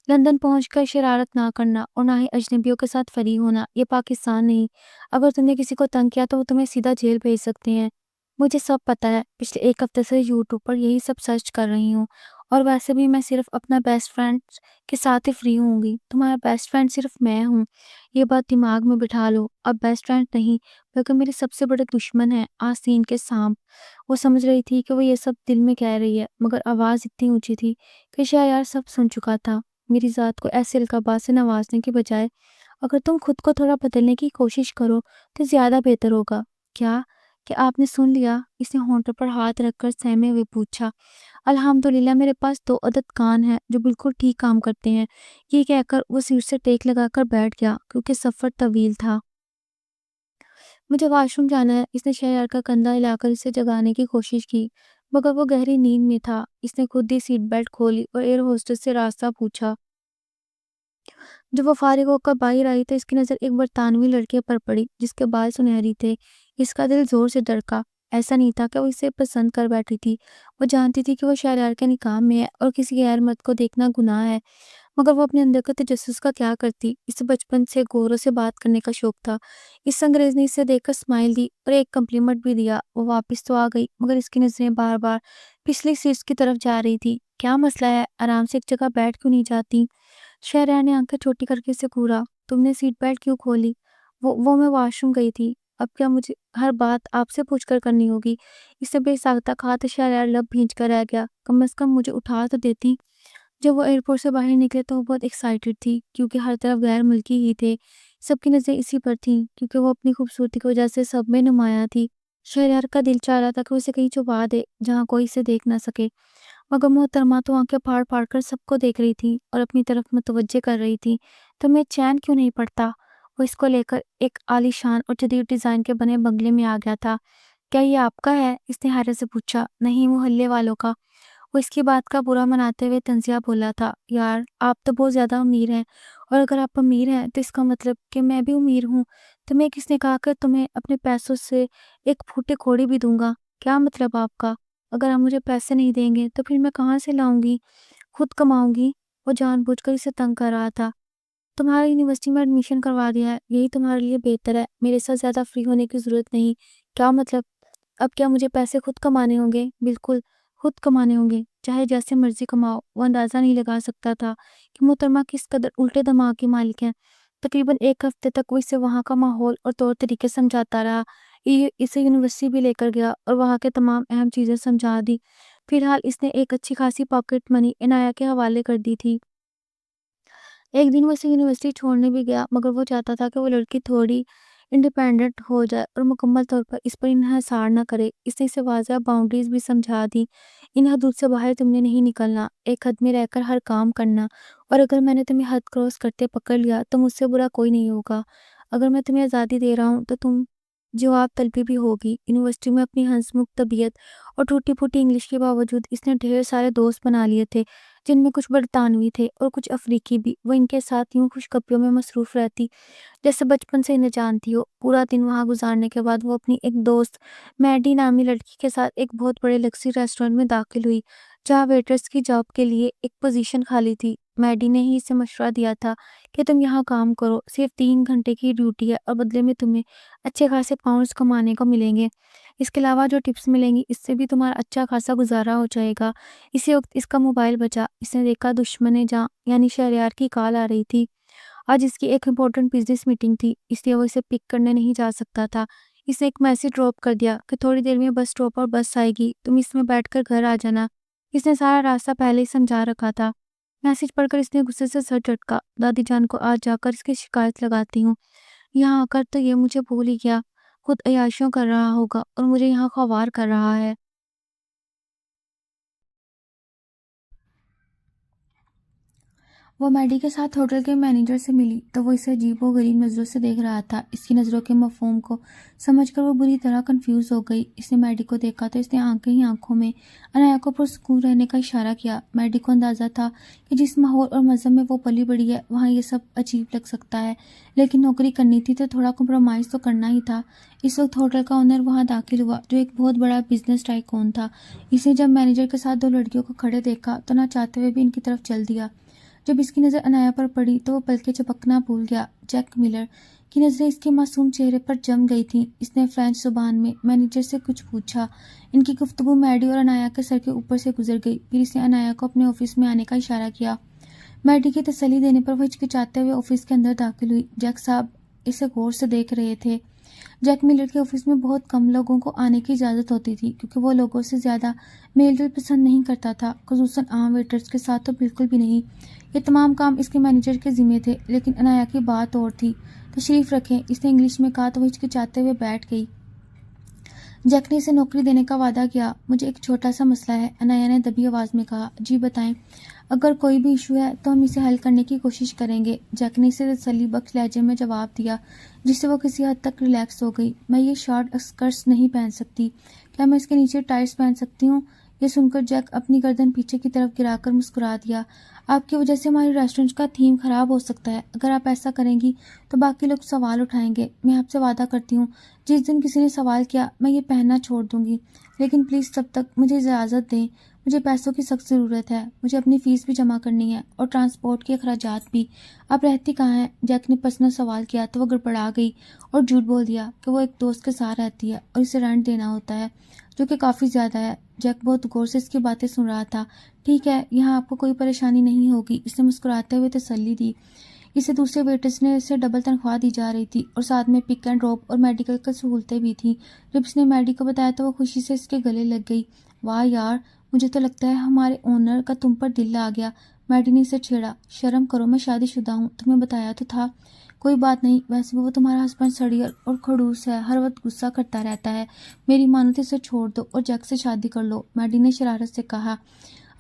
لندن پہنچ کر شرارت نہ کرنا اور نہ ہی اجنبیوں کے ساتھ فری ہونا، یہ پاکستان نہیں۔ اگر تم نے کسی کو تنگ کیا تو وہ تمہیں سیدھا جیل بھیج سکتے ہیں۔ مجھے سب پتا ہے، پچھلے ایک ہفتے سے یوٹیوب پر یہی سب سرچ کر رہی ہوں، اور ویسے بھی میں صرف اپنا بیسٹ فرینڈ کے ساتھ ہی فری ہوں گی۔ تمہارا بیسٹ فرینڈ صرف میں ہوں، یہ بات دماغ میں بٹھا لو۔ اب بیسٹ فرینڈ نہیں، بلکہ میرے سب سے بڑے دشمن ہے آستین کے سانپ۔ وہ سمجھ رہی تھی کہ وہ یہ سب دل میں کہہ رہی ہے، مگر آواز اتنی اونچی تھی کہ شہریار سب سن چکا تھا۔ میری ذات کو ایسے القابات سے نوازنے کے بجائے اگر تم خود کو تھوڑا بدلنے کی کوشش کرو تو زیادہ بہتر ہوگا۔ کیا آپ نے سن لیا؟ اس نے ہونٹوں پر ہاتھ رکھ کر سہمے ہوئے پوچھا۔ الحمدللہ میرے پاس 2 عدد کان ہیں جو بالکل ٹھیک کام کرتے ہیں۔ یہ کہہ کر وہ سیٹ سے ٹیک لگا کر بیٹھ گیا کیونکہ سفر طویل تھا۔ مجھے واش روم جانا ہے۔ اس نے شہریار کا کندھا ہلا کر اسے جگانے کی کوشش کی، مگر وہ گہری نیند میں تھا۔ اس نے خود ہی سیٹ بیلٹ کھولی اور ایئر ہوسٹس سے راستہ پوچھا۔ جب وہ فارغ ہو کر باہر آئی تو اس کی نظر ایک برطانوی لڑکے پر پڑی جس کے بال سنہری تھے۔ اس کا دل زور سے دھڑکا۔ ایسا نہیں تھا کہ وہ اسے پسند کر بیٹھی تھی۔ وہ جانتی تھی کہ وہ شہریار کے نکاح میں ہے اور کسی غیر مرد کو دیکھنا گناہ ہے، مگر وہ اپنے اندر کا تجسس کا کیا کرتی؟ اسے بچپن سے گوروں سے بات کرنے کا شوق تھا۔ اس انگریز نے اسے دیکھ کر اسمائل دی اور ایک کمپلیمنٹ بھی دیا۔ وہ واپس تو آ گئی، مگر اس کی نظریں بار بار پچھلی سیٹس کی طرف جا رہی تھی۔ کیا مسئلہ ہے؟ آرام سے ایک جگہ بیٹھ کیوں نہیں جاتی؟ شہریار نے آنکھیں چھوٹی کر کے اسے گھورا۔ تم نے سیٹ بیلٹ کیوں کھولی؟ وہ میں واش روم گئی تھی۔ اب کیا مجھے ہر بات آپ سے پوچھ کر کرنی ہوگی؟ اس نے بے ساختہ کہا تو شہریار لب بھینچ کر رہ گیا۔ کم از کم مجھے اٹھا تو دیتی۔ جب وہ ایئرپورٹ سے باہر نکلے تو وہ بہت ایکسائٹڈ تھی کیونکہ ہر طرف غیر ملکی ہی تھے۔ سب کی نظریں اسی پر تھیں کیونکہ وہ اپنی خوبصورتی کی وجہ سے سب میں نمایاں تھی۔ شہریار کا دل چاہ رہا تھا کہ وہ اسے کہیں چھپا دے جہاں کوئی اسے دیکھ نہ سکے، مگر محترمہ تو آنکھیں پھاڑ پھاڑ کر سب کو دیکھ رہی تھی اور اپنی طرف متوجہ کر رہی تھی۔ تمہیں چین کیوں نہیں پڑتا؟ وہ اس کو لے کر ایک عالی شان اور جدید ڈیزائن کے بنے بنگلے میں آ گیا تھا۔ کیا یہ آپ کا ہے؟ اس نے حیرت سے پوچھا۔ نہیں، محلے والوں کا۔ وہ اس کی بات کا برا مناتے ہوئے طنزیہ بولا تھا۔ یار، آپ تو بہت زیادہ امیر ہیں، اور اگر آپ امیر ہیں تو اس کا مطلب کہ میں بھی امیر ہوں۔ تمہیں کس نے کہا کہ تمہیں اپنے پیسوں سے ایک پھوٹی کوڑی بھی دوں گا؟ کیا مطلب آپ کا؟ اگر آپ مجھے پیسے نہیں دیں گے تو پھر میں کہاں سے لاؤں گی؟ خود کماؤں گی۔ وہ جان بوجھ کر اسے تنگ کر رہا تھا۔ تمہارا یونیورسٹی میں ایڈمیشن کروا دیا ہے، یہی تمہارے لیے بہتر ہے۔ میرے ساتھ زیادہ فری ہونے کی ضرورت نہیں۔ کیا مطلب؟ اب کیا مجھے پیسے خود کمانے ہوں گے؟ بالکل، خود کمانے ہوں گے، چاہے جیسے مرضی کماؤ۔ وہ اندازہ نہیں لگا سکتا تھا کہ محترمہ کس قدر الٹے دماغ کی مالک ہیں۔ تقریباً ایک ہفتے تک وہ اسے وہاں کا ماحول اور طور طریقے سمجھاتا رہا۔ اسے یونیورسٹی بھی لے کر گیا اور وہاں کے تمام اہم چیزیں سمجھا دی۔ فی الحال اس نے ایک اچھی خاصی پاکٹ منی عنایہ کے حوالے کر دی تھی۔ ایک دن وہ اسے یونیورسٹی چھوڑنے بھی گیا، مگر وہ چاہتا تھا کہ وہ لڑکی تھوڑی انڈیپینڈنٹ ہو جائے اور مکمل طور پر اس پر انحصار نہ کرے۔ اس نے اسے واضح باؤنڈریز بھی سمجھا دی۔ ان حدود سے باہر تم نے نہیں نکلنا، ایک حد میں رہ کر ہر کام کرنا، اور اگر میں نے تمہیں حد کراس کرتے پکڑ لیا تو مجھ سے برا کوئی نہیں ہوگا۔ اگر میں تمہیں آزادی دے رہا ہوں تو تم جواب طلبی بھی ہوگی۔ یونیورسٹی میں اپنی ہنسمکھ طبیعت اور ٹوٹی پھوٹی انگلش کے باوجود اس نے ڈھیر سارے دوست بنا لیے تھے، جن میں کچھ برطانوی تھے اور کچھ افریقی بھی۔ وہ ان کے ساتھ یوں خوشگپیوں میں مصروف رہتی جیسے بچپن سے انہیں جانتی ہو۔ پورا دن وہاں گزارنے کے بعد وہ اپنی ایک دوست میڈی نامی لڑکی کے ساتھ ایک بہت بڑے لگژری ریسٹورنٹ میں داخل ہوئی جہاں ویٹرس کی جاب کے لیے ایک پوزیشن خالی تھی۔ میڈی نے ہی اسے مشورہ دیا تھا کہ تم یہاں کام کرو، صرف 3 گھنٹے کی ڈیوٹی ہے اور بدلے میں تمہیں اچھے خاصے پاؤنڈز کمانے کو ملیں گے۔ اس کے علاوہ جو ٹپس ملیں گی اس سے بھی تمہارا اچھا خاصا گزارا ہو جائے گا۔ اسی وقت اس کا موبائل بجا۔ اس نے دیکھا دشمن جاں یعنی شہریار کی کال آ رہی تھی۔ آج اس کی ایک امپورٹنٹ بزنس میٹنگ تھی، اس لیے وہ اسے پک کرنے نہیں جا سکتا تھا۔ اس نے ایک میسج ڈراپ کر دیا کہ تھوڑی دیر میں بس اسٹاپ پر بس آئے گی، تم اس میں بیٹھ کر گھر آ جانا۔ اس نے سارا راستہ پہلے ہی سمجھا رکھا تھا۔ میسج پڑھ کر اس نے غصے سے سر جھٹکا۔ دادی جان کو آج جا کر اس کی شکایت لگاتی ہوں، یہاں آ کر تو یہ مجھے بھول ہی گیا، خود عیاشیوں کر رہا ہوگا اور مجھے یہاں خوار کر رہا ہے۔ وہ میڈی کے ساتھ ہوٹل کے مینیجر سے ملی تو وہ اسے عجیب و غریب نظروں سے دیکھ رہا تھا۔ اس کی نظروں کے مفہوم کو سمجھ کر وہ بری طرح کنفیوز ہو گئی۔ اس نے میڈی کو دیکھا تو اس نے آنکھیں ہی آنکھوں میں عنایا کو پرسکون رہنے کا اشارہ کیا۔ میڈی کو اندازہ تھا کہ جس ماحول اور مذہب میں وہ پلی بڑی ہے وہاں یہ سب عجیب لگ سکتا ہے، لیکن نوکری کرنی تھی تو تھوڑا کمپرومائز تو کرنا ہی تھا۔ اس وقت ہوٹل کا اونر وہاں داخل ہوا جو ایک بہت بڑا بزنس ٹائکون تھا۔ اس نے جب مینیجر کے ساتھ دو لڑکیوں کو کھڑے دیکھا تو نہ چاہتے ہوئے بھی ان کی طرف چل دیا۔ جب اس کی نظر عنایا پر پڑی تو وہ پلکیں جھپکنا بھول گیا۔ جیک ملر کی نظریں اس کے معصوم چہرے پر جم گئی تھیں۔ اس نے فرینچ زبان میں مینیجر سے کچھ پوچھا۔ ان کی گفتگو میڈی اور عنایا کے سر کے اوپر سے گزر گئی۔ پھر اس نے عنایا کو اپنے آفس میں آنے کا اشارہ کیا۔ میڈی کی تسلی دینے پر وہ ہچکچاتے ہوئے آفس کے اندر داخل ہوئی۔ جیک صاحب اسے غور سے دیکھ رہے تھے۔ جیک ملر کے آفس میں بہت کم لوگوں کو آنے کی اجازت ہوتی تھی کیونکہ وہ لوگوں سے زیادہ میل جل پسند نہیں کرتا تھا، خصوصاً عام ویٹرز کے ساتھ تو بالکل بھی نہیں۔ یہ تمام کام اس کے مینیجر کے ذمے تھے، لیکن عنایا کی بات اور تھی۔ تشریف رکھیں، اس نے انگلش میں کہا تو وہ ہچکچاتے ہوئے بیٹھ گئی۔ جیک نے اسے نوکری دینے کا وعدہ کیا۔ مجھے ایک چھوٹا سا مسئلہ ہے، عنایا نے دبی آواز میں کہا۔ جی بتائیں، اگر کوئی بھی ایشو ہے تو ہم اسے حل کرنے کی کوشش کریں گے، جیک نے اسے تسلی بخش لہجے میں جواب دیا، جس سے وہ کسی حد تک ریلیکس ہو گئی۔ میں یہ شارٹ اسکرٹس نہیں پہن سکتی، کیا میں اس کے نیچے ٹائٹس پہن سکتی ہوں؟ یہ سن کر جیک اپنی گردن پیچھے کی طرف گرا کر مسکرا دیا۔ آپ کی وجہ سے ہماری ریسٹورنٹ کا تھیم خراب ہو سکتا ہے، اگر آپ ایسا کریں گی تو باقی لوگ سوال اٹھائیں گے۔ میں آپ سے وعدہ کرتی ہوں جس دن کسی نے سوال کیا میں یہ پہننا چھوڑ دوں گی، لیکن پلیز تب تک مجھے اجازت دیں، مجھے پیسوں کی سخت ضرورت ہے، مجھے اپنی فیس بھی جمع کرنی ہے اور ٹرانسپورٹ کے اخراجات بھی۔ آپ رہتی کہاں ہیں؟ جیک نے پرسنل سوال کیا تو وہ گڑبڑا گئی اور جھوٹ بول دیا کہ وہ ایک دوست کے ساتھ رہتی ہے اور اسے رینٹ دینا ہوتا ہے جو کہ کافی زیادہ ہے۔ جیک بہت غور سے اس کی باتیں سن رہا تھا۔ ٹھیک ہے، یہاں آپ کو کوئی پریشانی نہیں ہوگی، اس نے مسکراتے ہوئے تسلی دی۔ اسے دوسرے ویٹرز نے اسے ڈبل تنخواہ دی جا رہی تھی اور ساتھ میں پک اینڈ ڈراپ اور میڈیکل کی سہولتیں بھی تھیں۔ جب اس نے میڈی کو بتایا تو وہ خوشی سے اس کے گلے لگ گئی۔ واہ یار، مجھے تو لگتا ہے ہمارے اونر کا تم پر دل آ گیا، میڈی نے اسے چھیڑا۔ شرم کرو، میں شادی شدہ ہوں، تمہیں بتایا تو تھا۔ کوئی بات نہیں، ویسے بھی وہ تمہارا ہسبینڈ سڑیل اور کھڑوس ہے، ہر وقت غصہ کرتا رہتا ہے، میری مانو تو اسے چھوڑ دو اور جیک سے شادی کر لو، میڈی نے شرارت سے کہا۔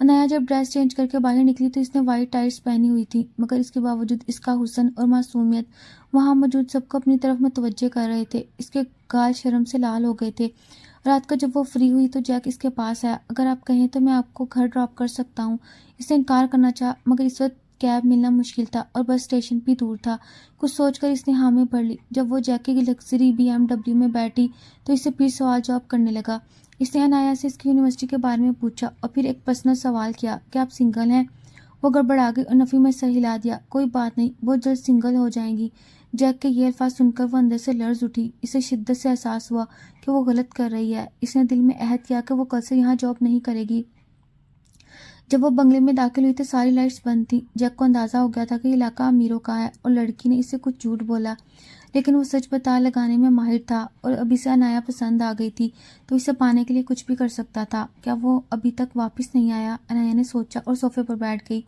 عنایا جب ڈریس چینج کر کے باہر نکلی تو اس نے وائٹ ٹائٹس پہنی ہوئی تھی، مگر اس کے باوجود اس کا حسن اور معصومیت وہاں موجود سب کو اپنی طرف متوجہ کر رہے تھے۔ اس کے گال شرم سے لال ہو گئے تھے۔ رات کو جب وہ فری ہوئی تو جیک اس کے پاس آیا۔ اگر آپ کہیں تو میں آپ کو گھر ڈراپ کر سکتا ہوں۔ اس نے انکار کرنا چاہا، مگر اس وقت کیب ملنا مشکل تھا اور بس اسٹیشن بھی دور تھا۔ کچھ سوچ کر اس نے ہاں میں بھر لی۔ جب وہ جیک کی لگژری BMW میں بیٹھی تو اس سے پھر سوال جواب کرنے لگا۔ اس نے عنایا سے اس کی یونیورسٹی کے بارے میں پوچھا اور پھر ایک پرسنل سوال کیا کہ آپ سنگل ہیں؟ وہ گڑبڑا گئی اور نفی میں سر ہلا دیا۔ کوئی بات نہیں، بہت جلد سنگل ہو جائیں گی۔ جیک کے یہ الفاظ سن کر وہ اندر سے لرز اٹھی۔ اسے شدت سے احساس ہوا کہ وہ غلط کر رہی ہے۔ اس نے دل میں عہد کیا کہ وہ کل سے یہاں جاب نہیں کرے گی۔ جب وہ بنگلے میں داخل ہوئی تو ساری لائٹس بند تھیں۔ جیک کو اندازہ ہو گیا تھا کہ یہ علاقہ امیروں کا ہے اور لڑکی نے اسے کچھ جھوٹ بولا، لیکن وہ سچ پتا لگانے میں ماہر تھا اور اب اسے عنایا پسند آ گئی تھی تو اسے پانے کے لیے کچھ بھی کر سکتا تھا۔ کیا وہ ابھی تک واپس نہیں آیا؟ عنایا نے سوچا اور صوفے پر بیٹھ گئی۔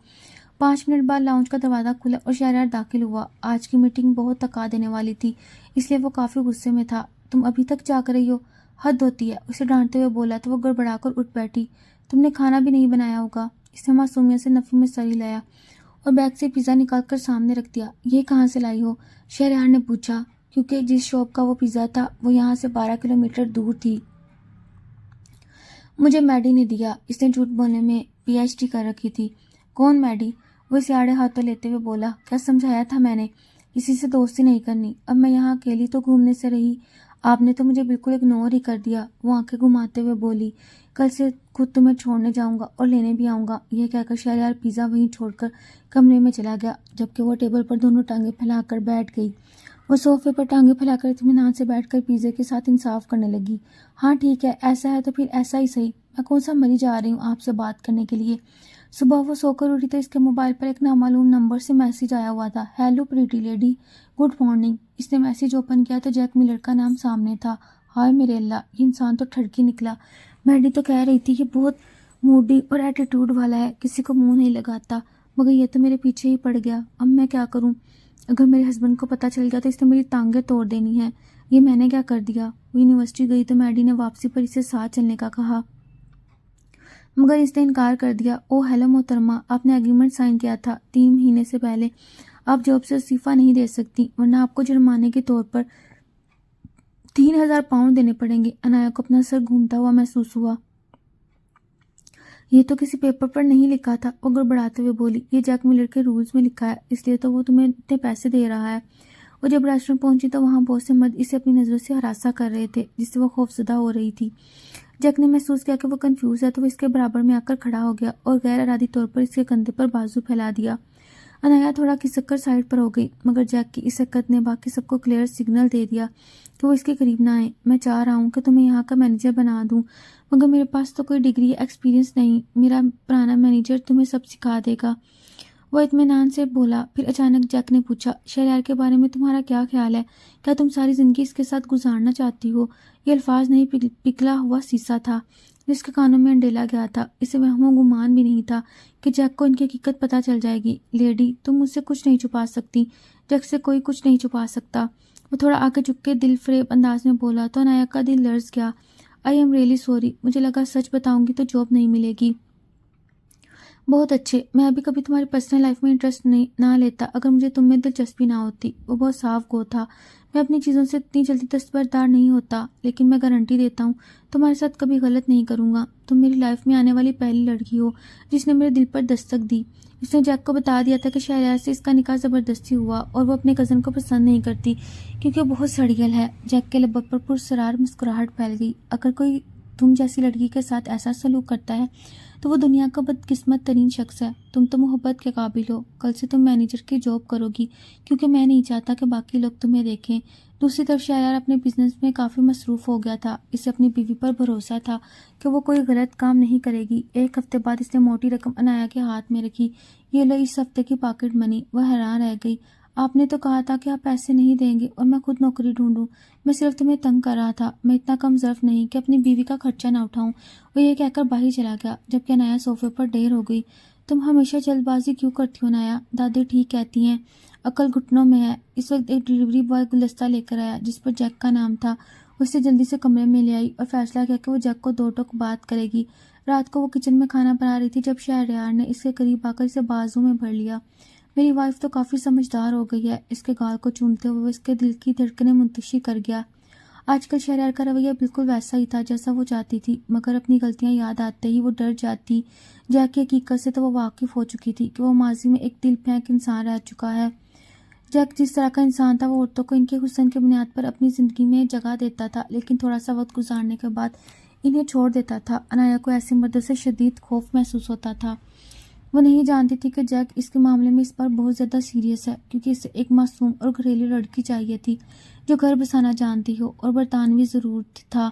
5 منٹ بعد لاؤنج کا دروازہ کھلا اور شہریار داخل ہوا۔ آج کی میٹنگ بہت تھکا دینے والی تھی، اس لیے وہ کافی غصے میں تھا۔ تم ابھی تک جاگ رہی ہو؟ حد ہوتی ہے، اسے ڈانٹتے ہوئے بولا تو وہ گڑبڑا کر اٹھ بیٹھی۔ تم نے کھانا بھی نہیں بنایا ہوگا، اس نے معصومیت سے نفی میں سر ہلایا اور بیگ سے پیزا نکال کر سامنے رکھ دیا۔ یہ کہاں سے لائی ہو؟ شہریار نے پوچھا، کیونکہ جس شاپ کا وہ پیزا تھا وہ یہاں سے 12 کلومیٹر دور تھی۔ مجھے میڈی نے دیا، اس نے جھوٹ بولنے میں PhD کر رکھی تھی۔ کون میڈی؟ وہ اسے آڑے ہاتھوں لیتے ہوئے بولا، کیا سمجھایا تھا میں نے، کسی سے دوستی نہیں کرنی، اب میں یہاں اکیلی تو گھومنے سے رہی، آپ نے تو مجھے بالکل اگنور ہی کر دیا۔ وہ آنکھیں گھماتے ہوئے بولی، کل سے خود تمہیں چھوڑنے جاؤں گا اور لینے بھی آؤں گا۔ یہ کہہ کر شہریار پیزا وہیں چھوڑ کر کمرے میں چلا گیا، جبکہ وہ ٹیبل پر دونوں ٹانگیں پھیلا کر بیٹھ گئی۔ وہ صوفے پر ٹانگیں پھیلا کر اطمینان سے بیٹھ کر پیزے کے ساتھ انصاف کرنے لگی۔ ہاں ٹھیک ہے، ایسا ہے تو پھر ایسا ہی صحیح، میں کون سا مری جا رہی ہوں آپ سے بات کرنے کے لیے۔ صبح وہ سو کر اٹھی تو اس کے موبائل پر ایک نامعلوم نمبر سے میسیج آیا ہوا تھا، hello pretty lady, good morning. اس نے میسیج اوپن کیا تو جیک ملر کا نام سامنے تھا۔ ہائے میرے اللہ، یہ انسان تو ٹھڑکی نکلا۔ میڈی تو کہہ رہی تھی یہ بہت موڈی اور ایٹیٹیوڈ والا ہے، کسی کو منہ نہیں لگاتا، مگر یہ تو میرے پیچھے ہی پڑ گیا۔ اب میں کیا کروں؟ اگر میرے ہسبینڈ کو پتہ چل گیا تو اس نے میری ٹانگیں توڑ دینی ہیں۔ یہ میں نے کیا کر دیا؟ وہ یونیورسٹی گئی تو میڈی نے واپسی پر اسے ساتھ چلنے کا کہا۔ مگر اس نے انکار کر دیا۔ او ہیلو محترمہ، آپ نے ایگریمنٹ سائن کیا تھا 3 مہینے سے پہلے۔ آپ جاب سے استعفیٰ نہیں دے سکتی ورنہ آپ کو جرمانے کے طور پر 3000 پاؤنڈ دینے پڑیں گے۔ انایا کو اپنا سر گھومتا ہوا محسوس ہوا۔ یہ تو کسی پیپر پر نہیں لکھا تھا، وہ گڑبڑاتے ہوئے بولی۔ یہ جیک ملر کے رولز میں لکھا ہے، اس لیے تو وہ تمہیں اتنے پیسے دے رہا ہے۔ وہ جب ریسٹورنٹ پہنچی تو وہاں بہت سے مرد اسے اپنی نظروں سے ہراساں کر رہے تھے، جس سے وہ خوفزدہ ہو رہی تھی۔ جیک نے محسوس کیا کہ وہ کنفیوز ہے تو وہ اس کے برابر میں آ کر کھڑا ہو گیا اور غیر ارادی طور پر اس کے کندھے پر بازو پھیلا دیا۔ انایا تھوڑا کھسک کر سائڈ پر ہو گئی، مگر جیک کی اس حرکت نے باقی سب کو کلیئر سگنل دے دیا کہ وہ اس کے قریب نہ آئیں۔ میں چاہ رہا ہوں کہ تمہیں یہاں کا مینیجر بنا دوں، مگر میرے پاس تو کوئی ڈگری یا ایکسپیرینس نہیں۔ میرا پرانا مینیجر تمہیں سب سکھا دے گا، وہ اطمینان سے بولا۔ پھر اچانک جیک نے پوچھا، شہریار کے بارے میں تمہارا کیا خیال ہے؟ کیا تم ساری زندگی اس کے ساتھ گزارنا چاہتی ہو؟ یہ الفاظ نہیں پگھلا ہوا سیسا تھا جس کے کانوں میں انڈیلا گیا تھا۔ اسے وہم و گمان بھی نہیں تھا کہ جیک کو ان کی حقیقت پتہ چل جائے گی۔ لیڈی، تم مجھ سے کچھ نہیں چھپا سکتی، جیک سے کوئی کچھ نہیں چھپا سکتا۔ وہ تھوڑا آگے جھک کے دل فریب انداز میں بولا تو انایا کا دل لرز گیا۔ آئی ایم ریئلی سوری، مجھے لگا سچ بتاؤں گی تو جاب نہیں ملے گی۔ بہت اچھے، میں ابھی کبھی تمہاری پرسنل لائف میں انٹرسٹ نہ لیتا اگر مجھے تم میں دلچسپی نہ ہوتی۔ وہ بہت صاف گو تھا۔ میں اپنی چیزوں سے اتنی جلدی دستبردار نہیں ہوتا، لیکن میں گارنٹی دیتا ہوں تمہارے ساتھ کبھی غلط نہیں کروں گا۔ تم میری لائف میں آنے والی پہلی لڑکی ہو جس نے میرے دل پر دستک دی۔ اس نے جیک کو بتا دیا تھا کہ شہریار سے اس کا نکاح زبردستی ہوا اور وہ اپنے کزن کو پسند نہیں کرتی کیونکہ وہ بہت سڑیل ہے۔ جیک کے لبوں پر پرسرار مسکراہٹ پھیل گئی۔ اگر کوئی تم جیسی لڑکی کے ساتھ ایسا سلوک کرتا ہے تو وہ دنیا کا بدقسمت ترین شخص ہے۔ تم تو محبت کے قابل ہو۔ کل سے تم مینیجر کی جاب کرو گی کیونکہ میں نہیں چاہتا کہ باقی لوگ تمہیں دیکھیں۔ دوسری طرف شہریار اپنے بزنس میں کافی مصروف ہو گیا تھا۔ اسے اپنی بیوی پر بھروسہ تھا کہ وہ کوئی غلط کام نہیں کرے گی۔ ایک ہفتے بعد اس نے موٹی رقم انایا کے ہاتھ میں رکھی۔ یہ لو اس ہفتے کی پاکٹ منی۔ وہ حیران رہ گئی۔ آپ نے تو کہا تھا کہ آپ پیسے نہیں دیں گے اور میں خود نوکری ڈھونڈوں۔ میں صرف تمہیں تنگ کر رہا تھا۔ میں اتنا کم ظرف نہیں کہ اپنی بیوی کا خرچہ نہ اٹھاؤں۔ وہ یہ کہہ کر باہر چلا گیا جبکہ انایا صوفے پر ڈیر ہو گئی۔ تم ہمیشہ جلد بازی کیوں کرتی ہو انایا؟ دادی ٹھیک کہتی ہیں، عقل گھٹنوں میں ہے۔ اس وقت ایک ڈلیوری بوائے گلدستہ لے کر آیا جس پر جیک کا نام تھا۔ وہ اسے جلدی سے کمرے میں لے آئی اور فیصلہ کیا کہ وہ جیک کو 2 ٹوک بات کرے گی۔ رات کو وہ کچن میں کھانا بنا رہی تھی جب شہریار نے اس کے قریب آ کر اسے بازو میں بھر لیا۔ میری وائف تو کافی سمجھدار ہو گئی ہے، اس کے گال کو چومتے ہوئے وہ اس کے دل کی دھڑکنیں منتشی کر گیا۔ آج کل شہریار کا رویہ بالکل ویسا ہی تھا جیسا وہ چاہتی تھی، مگر اپنی غلطیاں یاد آتے ہی وہ ڈر جاتی۔ جیک کی حقیقت سے تو وہ واقف ہو چکی تھی کہ وہ ماضی میں ایک دل پھینک انسان رہ چکا ہے۔ جیک جس طرح کا انسان تھا وہ عورتوں کو ان کے حسن کی بنیاد پر اپنی زندگی میں جگہ دیتا تھا، لیکن تھوڑا سا وقت گزارنے کے بعد انہیں چھوڑ دیتا تھا۔ انایا کو ایسے مردوں سے شدید خوف محسوس ہوتا تھا۔ وہ نہیں جانتی تھی کہ جیک اس کے معاملے میں اس پر بہت زیادہ سیریس ہے کیونکہ اسے ایک معصوم اور گھریلو لڑکی چاہیے تھی جو گھر بسانا جانتی ہو اور برطانوی ضرور تھا،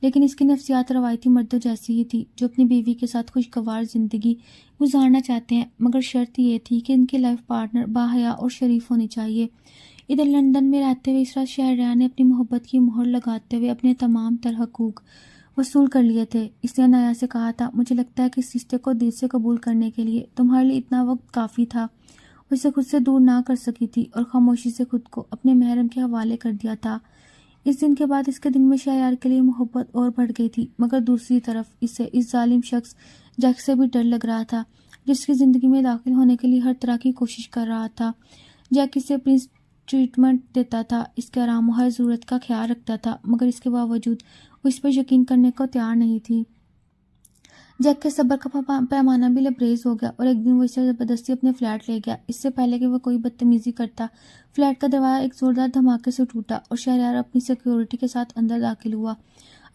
لیکن اس کی نفسیات روایتی مردوں جیسی ہی تھی جو اپنی بیوی کے ساتھ خوشگوار زندگی گزارنا چاہتے ہیں، مگر شرط یہ تھی کہ ان کے لائف پارٹنر باحیا اور شریف ہونے چاہیے۔ ادھر لندن میں رہتے ہوئے اس رات شہریار نے اپنی محبت کی مہر لگاتے ہوئے اپنے تمام تر حقوق وصول کر لیے تھے۔ اس نے انایا سے کہا تھا، مجھے لگتا ہے کہ اس رشتے کو دل سے قبول کرنے کے لیے تمہارے لیے اتنا وقت کافی تھا۔ وہ اسے خود سے دور نہ کر سکی تھی اور خاموشی سے خود کو اپنے محرم کے حوالے کر دیا تھا۔ اس دن کے بعد اس کے دل میں شہریار کے لیے محبت اور بڑھ گئی تھی، مگر دوسری طرف اسے اس ظالم شخص جیک سے بھی ڈر لگ رہا تھا جس کی زندگی میں داخل ہونے کے لیے ہر طرح کی کوشش کر رہا تھا۔ جیک اسے پرنس ٹریٹمنٹ دیتا تھا، اس کے آرام و ہر ضرورت کا خیال رکھتا تھا، مگر اس کے باوجود وہ اس پر یقین کرنے کو تیار نہیں تھی۔ جیک کے صبر کا پیمانہ بھی لبریز ہو گیا اور ایک دن وہ اسے زبردستی اپنے فلیٹ لے گیا۔ اس سے پہلے کہ وہ کوئی بدتمیزی کرتا، فلیٹ کا دروازہ ایک زوردار دھماکے سے ٹوٹا اور شہریار اپنی سیکیورٹی کے ساتھ اندر داخل ہوا۔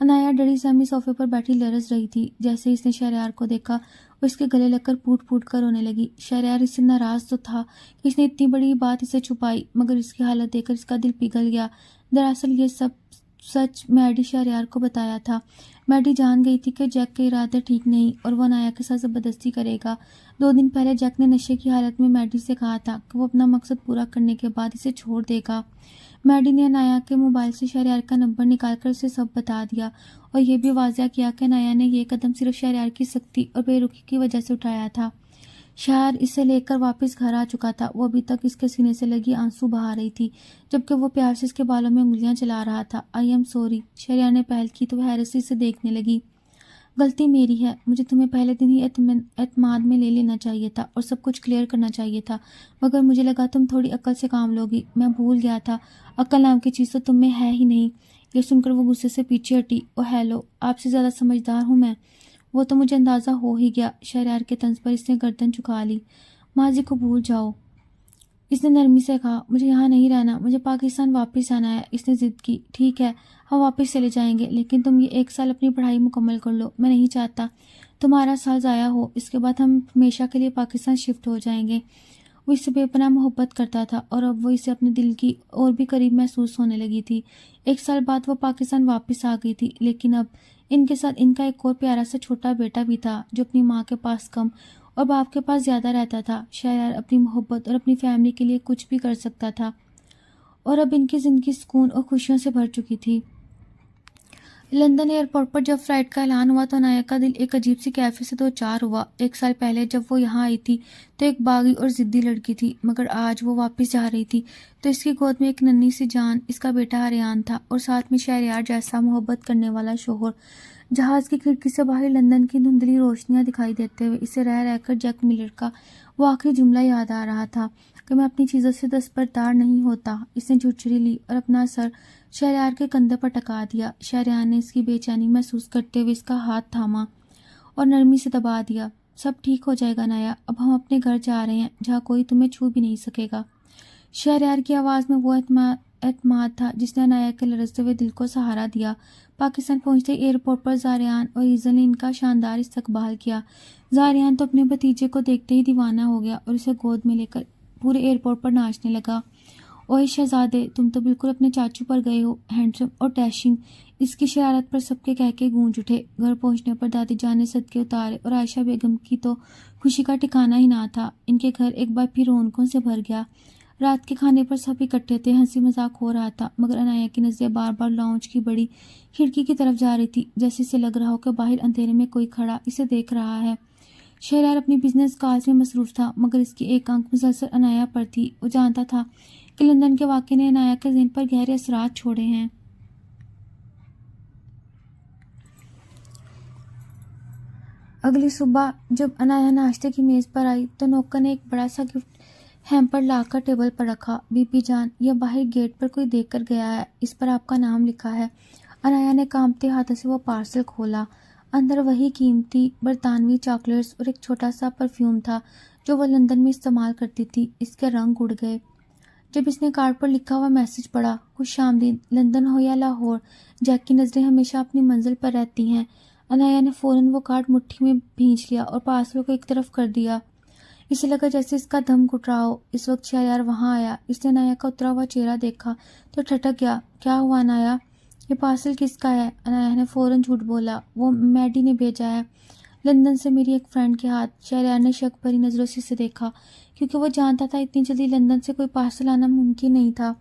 انایا ڈری سہمی صوفے پر بیٹھی لرز رہی تھی۔ جیسے اس نے شہریار کو دیکھا وہ اس کے گلے لگ کر پھوٹ پھوٹ کر رونے لگی۔ شہریار اس سے ناراض تو تھا کہ اس نے اتنی بڑی بات اسے چھپائی، مگر اس کی حالت دیکھ کر اس کا دل پگھل گیا۔ دراصل یہ سب سچ میڈی شہریار کو بتایا تھا۔ میڈی جان گئی تھی کہ جیک کے ارادے ٹھیک نہیں اور وہ انایا کے ساتھ زبردستی کرے گا۔ 2 دن پہلے جیک نے نشے کی حالت میں میڈی سے کہا تھا کہ وہ اپنا مقصد پورا کرنے کے بعد اسے چھوڑ دے گا۔ میڈی نے انایا کے موبائل سے شہریار کا نمبر نکال کر اسے سب بتا دیا اور یہ بھی واضح کیا کہ انایا نے یہ قدم صرف شہریار کی سختی اور بے رخی کی وجہ سے اٹھایا تھا۔ شہر اسے لے کر واپس گھر آ چکا تھا۔ وہ ابھی تک اس کے سینے سے لگی آنسو بہا رہی تھی جبکہ وہ پیار سے اس کے بالوں میں انگلیاں چلا رہا تھا۔ آئی ایم سوری، شہریار نے پہل کی تو وہ حیرت سے اسے دیکھنے لگی۔ غلطی میری ہے، مجھے تمہیں پہلے دن ہی اعتماد میں لے لینا چاہیے تھا اور سب کچھ کلیئر کرنا چاہیے تھا، مگر مجھے لگا تم تھوڑی عقل سے کام لوگی، میں بھول گیا تھا، عقل نام کی چیز تو تم میں ہے ہی نہیں۔ یہ سن کر وہ غصے سے پیچھے ہٹی۔ او ہیلو، آپ سے زیادہ سمجھدار ہوں میں۔ وہ تو مجھے اندازہ ہو ہی گیا۔ شہریار کے طنز پر اس نے گردن جھکا لی۔ ماضی کو بھول جاؤ، اس نے نرمی سے کہا، مجھے یہاں نہیں رہنا، مجھے پاکستان واپس آنا ہے۔ اس نے ضد کی، ٹھیک ہے ہم واپس چلے جائیں گے، لیکن تم یہ 1 سال اپنی پڑھائی مکمل کر لو، میں نہیں چاہتا تمہارا سال ضائع ہو، اس کے بعد ہم ہمیشہ کے لیے پاکستان شفٹ ہو جائیں گے۔ وہ اس سے بے پناہ محبت کرتا تھا اور اب وہ اسے اپنے دل کی اور بھی قریب محسوس ہونے لگی تھی۔ 1 سال بعد وہ پاکستان واپس آ گئی تھی، لیکن اب ان کے ساتھ ان کا ایک اور پیارا سا چھوٹا بیٹا بھی تھا جو اپنی ماں کے پاس کم اور باپ کے پاس زیادہ رہتا تھا۔ شہریار اپنی محبت اور اپنی فیملی کے لیے کچھ بھی کر سکتا تھا اور اب ان کی زندگی سکون اور خوشیوں سے بھر چکی تھی۔ لندن ایئرپورٹ پر جب فلائٹ کا اعلان ہوا تو عنایہ کا دل ایک عجیب سی کیفیت سے دوچار ہوا۔ 1 سال پہلے جب وہ یہاں آئی تھی تو ایک باغی اور ضدی لڑکی تھی، مگر آج وہ واپس جا رہی تھی تو اس کی گود میں ایک ننھی سی جان، اس کا بیٹا ریان تھا، اور ساتھ میں شہریار جیسا محبت کرنے والا شوہر۔ جہاز کی کھڑکی سے باہر لندن کی دھندلی روشنیاں دکھائی دیتے ہوئے اسے رہ رہ کر جیک ملر کا وہ آخری جملہ یاد آ رہا تھا کہ میں اپنی چیزوں سے دستبردار نہیں ہوتا۔ اس نے جھرجھری لی اور اپنا سر شہریار کے کندھے پر ٹکا دیا۔ شہریار نے اس کی بے چینی محسوس کرتے ہوئے اس کا ہاتھ تھاما اور نرمی سے دبا دیا۔ سب ٹھیک ہو جائے گا عنایہ، اب ہم اپنے گھر جا رہے ہیں جہاں کوئی تمہیں چھو بھی نہیں سکے گا۔ شہریار کی آواز میں وہ اعتماد تھا جس نے عنایہ کے لرزتے ہوئے دل کو سہارا دیا۔ پاکستان پہنچتے ایئرپورٹ پر زاریان اور ایزل نے ان کا شاندار استقبال کیا۔ زاریان تو اپنے بھتیجے کو دیکھتے ہی دیوانہ ہو گیا اور اسے گود میں لے کر پورے ایئرپورٹ پر ناچنے لگا۔ اوئے شہزادے، تم تو بالکل اپنے چاچو پر گئے ہو، ہینڈسم اور ڈیشنگ۔ اس کی شرارت پر سب کے کہکے گونج اٹھے۔ گھر پہنچنے پر دادی جان نے صدقے اتارے اور عائشہ بیگم کی تو خوشی کا ٹھکانہ ہی نہ تھا۔ ان کے گھر ایک بار پھر رونقوں سے بھر گیا۔ رات کے کھانے پر سب اکٹھے تھے، ہنسی مذاق ہو رہا تھا، مگر عنایہ کی نظریں بار بار لاؤنج کی بڑی کھڑکی کی طرف جا رہی تھی، جیسے اسے لگ رہا ہو کہ باہر اندھیرے میں کوئی کھڑا اسے دیکھ رہا ہے۔ شہریار اپنی بزنس کالز میں مصروف تھا، مگر اس کی ایک آنکھ مسلسل عنایہ پر تھی۔ وہ جانتا تھا کہ لندن کے واقعے نے عنایہ کے ذہن پر گہرے اثرات چھوڑے ہیں۔ اگلی صبح جب عنایہ ناشتے کی میز پر آئی تو نوکر نے ایک بڑا سا گفٹ ہیمپر لا کر ٹیبل پر رکھا۔ بی بی جان، یہ باہر گیٹ پر کوئی دیکھ کر گیا ہے، اس پر آپ کا نام لکھا ہے۔ عنایہ نے کانپتے ہاتھوں سے وہ پارسل کھولا۔ اندر وہی قیمتی برطانوی چاکلیٹس اور ایک چھوٹا سا پرفیوم تھا جو وہ لندن میں استعمال کرتی تھی۔ اس کے رنگ اڑ گئے جب اس نے کارڈ پر لکھا ہوا میسج پڑھا، خوش آمدید، لندن ہو یا لاہور، جیک کی نظریں ہمیشہ اپنی منزل پر رہتی ہیں۔ عنایہ نے فوراً وہ کارڈ مٹھی میں بھینچ لیا اور پارسل کو ایک طرف کر دیا۔ اسے لگا جیسے اس کا دم گھٹ رہا ہو۔ اس وقت شہریار وہاں آیا۔ اس نے عنایہ کا اترا ہوا چہرہ دیکھا تو ٹھٹک گیا۔ کیا ہوا عنایہ؟ یہ پارسل کس کا ہے؟ عنایہ نے فوراً جھوٹ بولا، وہ میڈی نے بھیجا ہے، لندن سے میری ایک فرینڈ کے ہاتھ۔ شہریار نے شک بھری نظروں سے اسے دیکھا، کیونکہ وہ جانتا تھا اتنی جلدی لندن سے کوئی پارسل آنا ممکن نہیں تھا،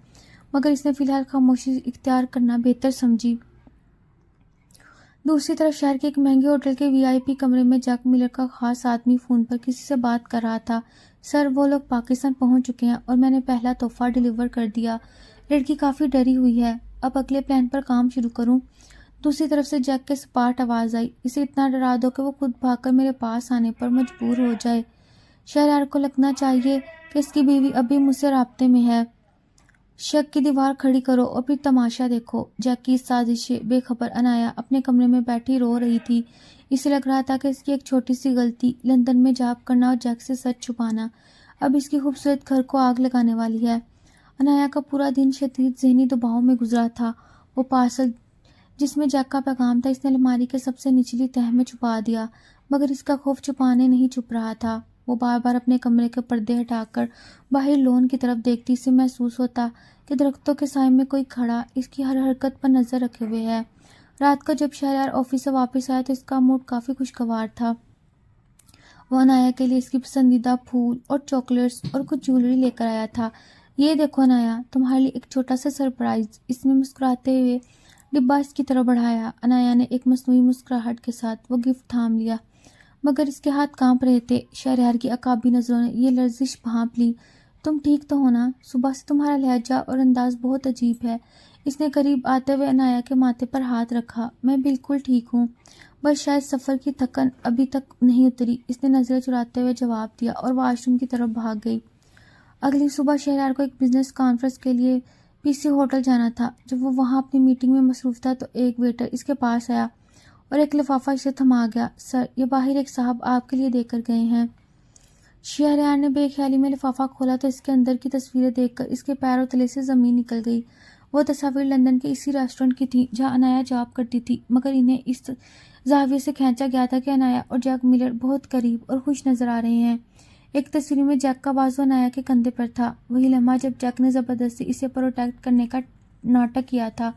مگر اس نے فی الحال خاموشی اختیار کرنا بہتر سمجھی۔ دوسری طرف شہر کے ایک مہنگے ہوٹل کے وی آئی پی کمرے میں جیک ملر کا خاص آدمی فون پر کسی سے بات کر رہا تھا۔ سر، وہ لوگ پاکستان پہنچ چکے ہیں اور میں نے پہلا تحفہ ڈیلیور کر دیا۔ لڑکی کافی ڈری ہوئی ہے، اب اگلے پلان پر کام شروع کروں؟ دوسری طرف سے جیک کے سپاٹ آواز آئی، اسے اتنا ڈرا دو کہ وہ خود بھاگ کر میرے پاس آنے پر مجبور ہو جائے۔ شہریار کو لگنا چاہیے کہ اس کی بیوی اب بھی مجھ سے رابطے میں ہے۔ شک کی دیوار کھڑی کرو اور پھر تماشا دیکھو۔ جیک کی اس سازش سے بے خبر عنایہ اپنے کمرے میں بیٹھی رو رہی تھی۔ اسے لگ رہا تھا کہ اس کی ایک چھوٹی سی غلطی، لندن میں جاب کرنا اور جیک سے سچ چھپانا، اب اس کی خوبصورت گھر کو آگ لگانے والی ہے۔ عنایہ کا پورا دن شدید ذہنی دباؤ میں گزرا تھا۔ وہ پارسل جس میں جیک کا پیغام تھا اس نے الماری کے سب سے نچلی تہہ میں چھپا دیا، مگر اس کا خوف چھپانے نہیں چھپ رہا تھا۔ وہ بار بار اپنے کمرے کے پردے ہٹا کر باہر لون کی طرف دیکھتی، اسے محسوس ہوتا کہ درختوں کے سائے میں کوئی کھڑا اس کی ہر حرکت پر نظر رکھے ہوئے ہے۔ رات کو جب شہریار آفس سے واپس آیا تو اس کا موڈ کافی خوشگوار تھا۔ وہ عنایہ کے لیے اس کی پسندیدہ پھول اور چاکلیٹس اور کچھ جیولری لے کر آیا تھا۔ یہ دیکھو عنایہ، تمہارے لیے ایک چھوٹا سا سرپرائز۔ اس نے مسکراتے ہوئے ڈبہ اس کی طرف بڑھایا۔ عنایہ نے ایک مصنوعی مسکراہٹ کے ساتھ وہ گفٹ تھام لیا، مگر اس کے ہاتھ کانپ رہے تھے۔ شہریار کی عقابی نظروں نے یہ لرزش بھانپ لی۔ تم ٹھیک تو ہو نا؟ صبح سے تمہارا لہجہ اور انداز بہت عجیب ہے۔ اس نے قریب آتے ہوئے عنایا کے ماتھے پر ہاتھ رکھا۔ میں بالکل ٹھیک ہوں، بس شاید سفر کی تھکن ابھی تک نہیں اتری، اس نے نظریں چراتے ہوئے جواب دیا اور واش روم کی طرف بھاگ گئی۔ اگلی صبح شہریار کو ایک بزنس کانفرنس کے لیے پی سی ہوٹل جانا تھا۔ جب وہ وہاں اپنی میٹنگ میں مصروف تھا تو ایک ویٹر اس کے پاس آیا اور ایک لفافہ اسے تھما گیا۔ سر، یہ باہر ایک صاحب آپ کے لیے دے کر گئے ہیں۔ شہریار نے بے خیالی میں لفافہ کھولا تو اس کے اندر کی تصویریں دیکھ کر اس کے پیروں تلے سے زمین نکل گئی۔ وہ تصاویر لندن کے اسی ریسٹورنٹ کی تھیں جہاں عنایا جاب کرتی تھی، مگر انہیں اس زاویے سے کھینچا گیا تھا کہ عنایا اور جیک ملر بہت قریب اور خوش نظر آ رہے ہیں۔ ایک تصویر میں جیک کا بازو عنایا کے کندھے پر تھا، وہی لمحہ جب جیک نے زبردستی اسے پروٹیکٹ کرنے کا ناٹک کیا تھا۔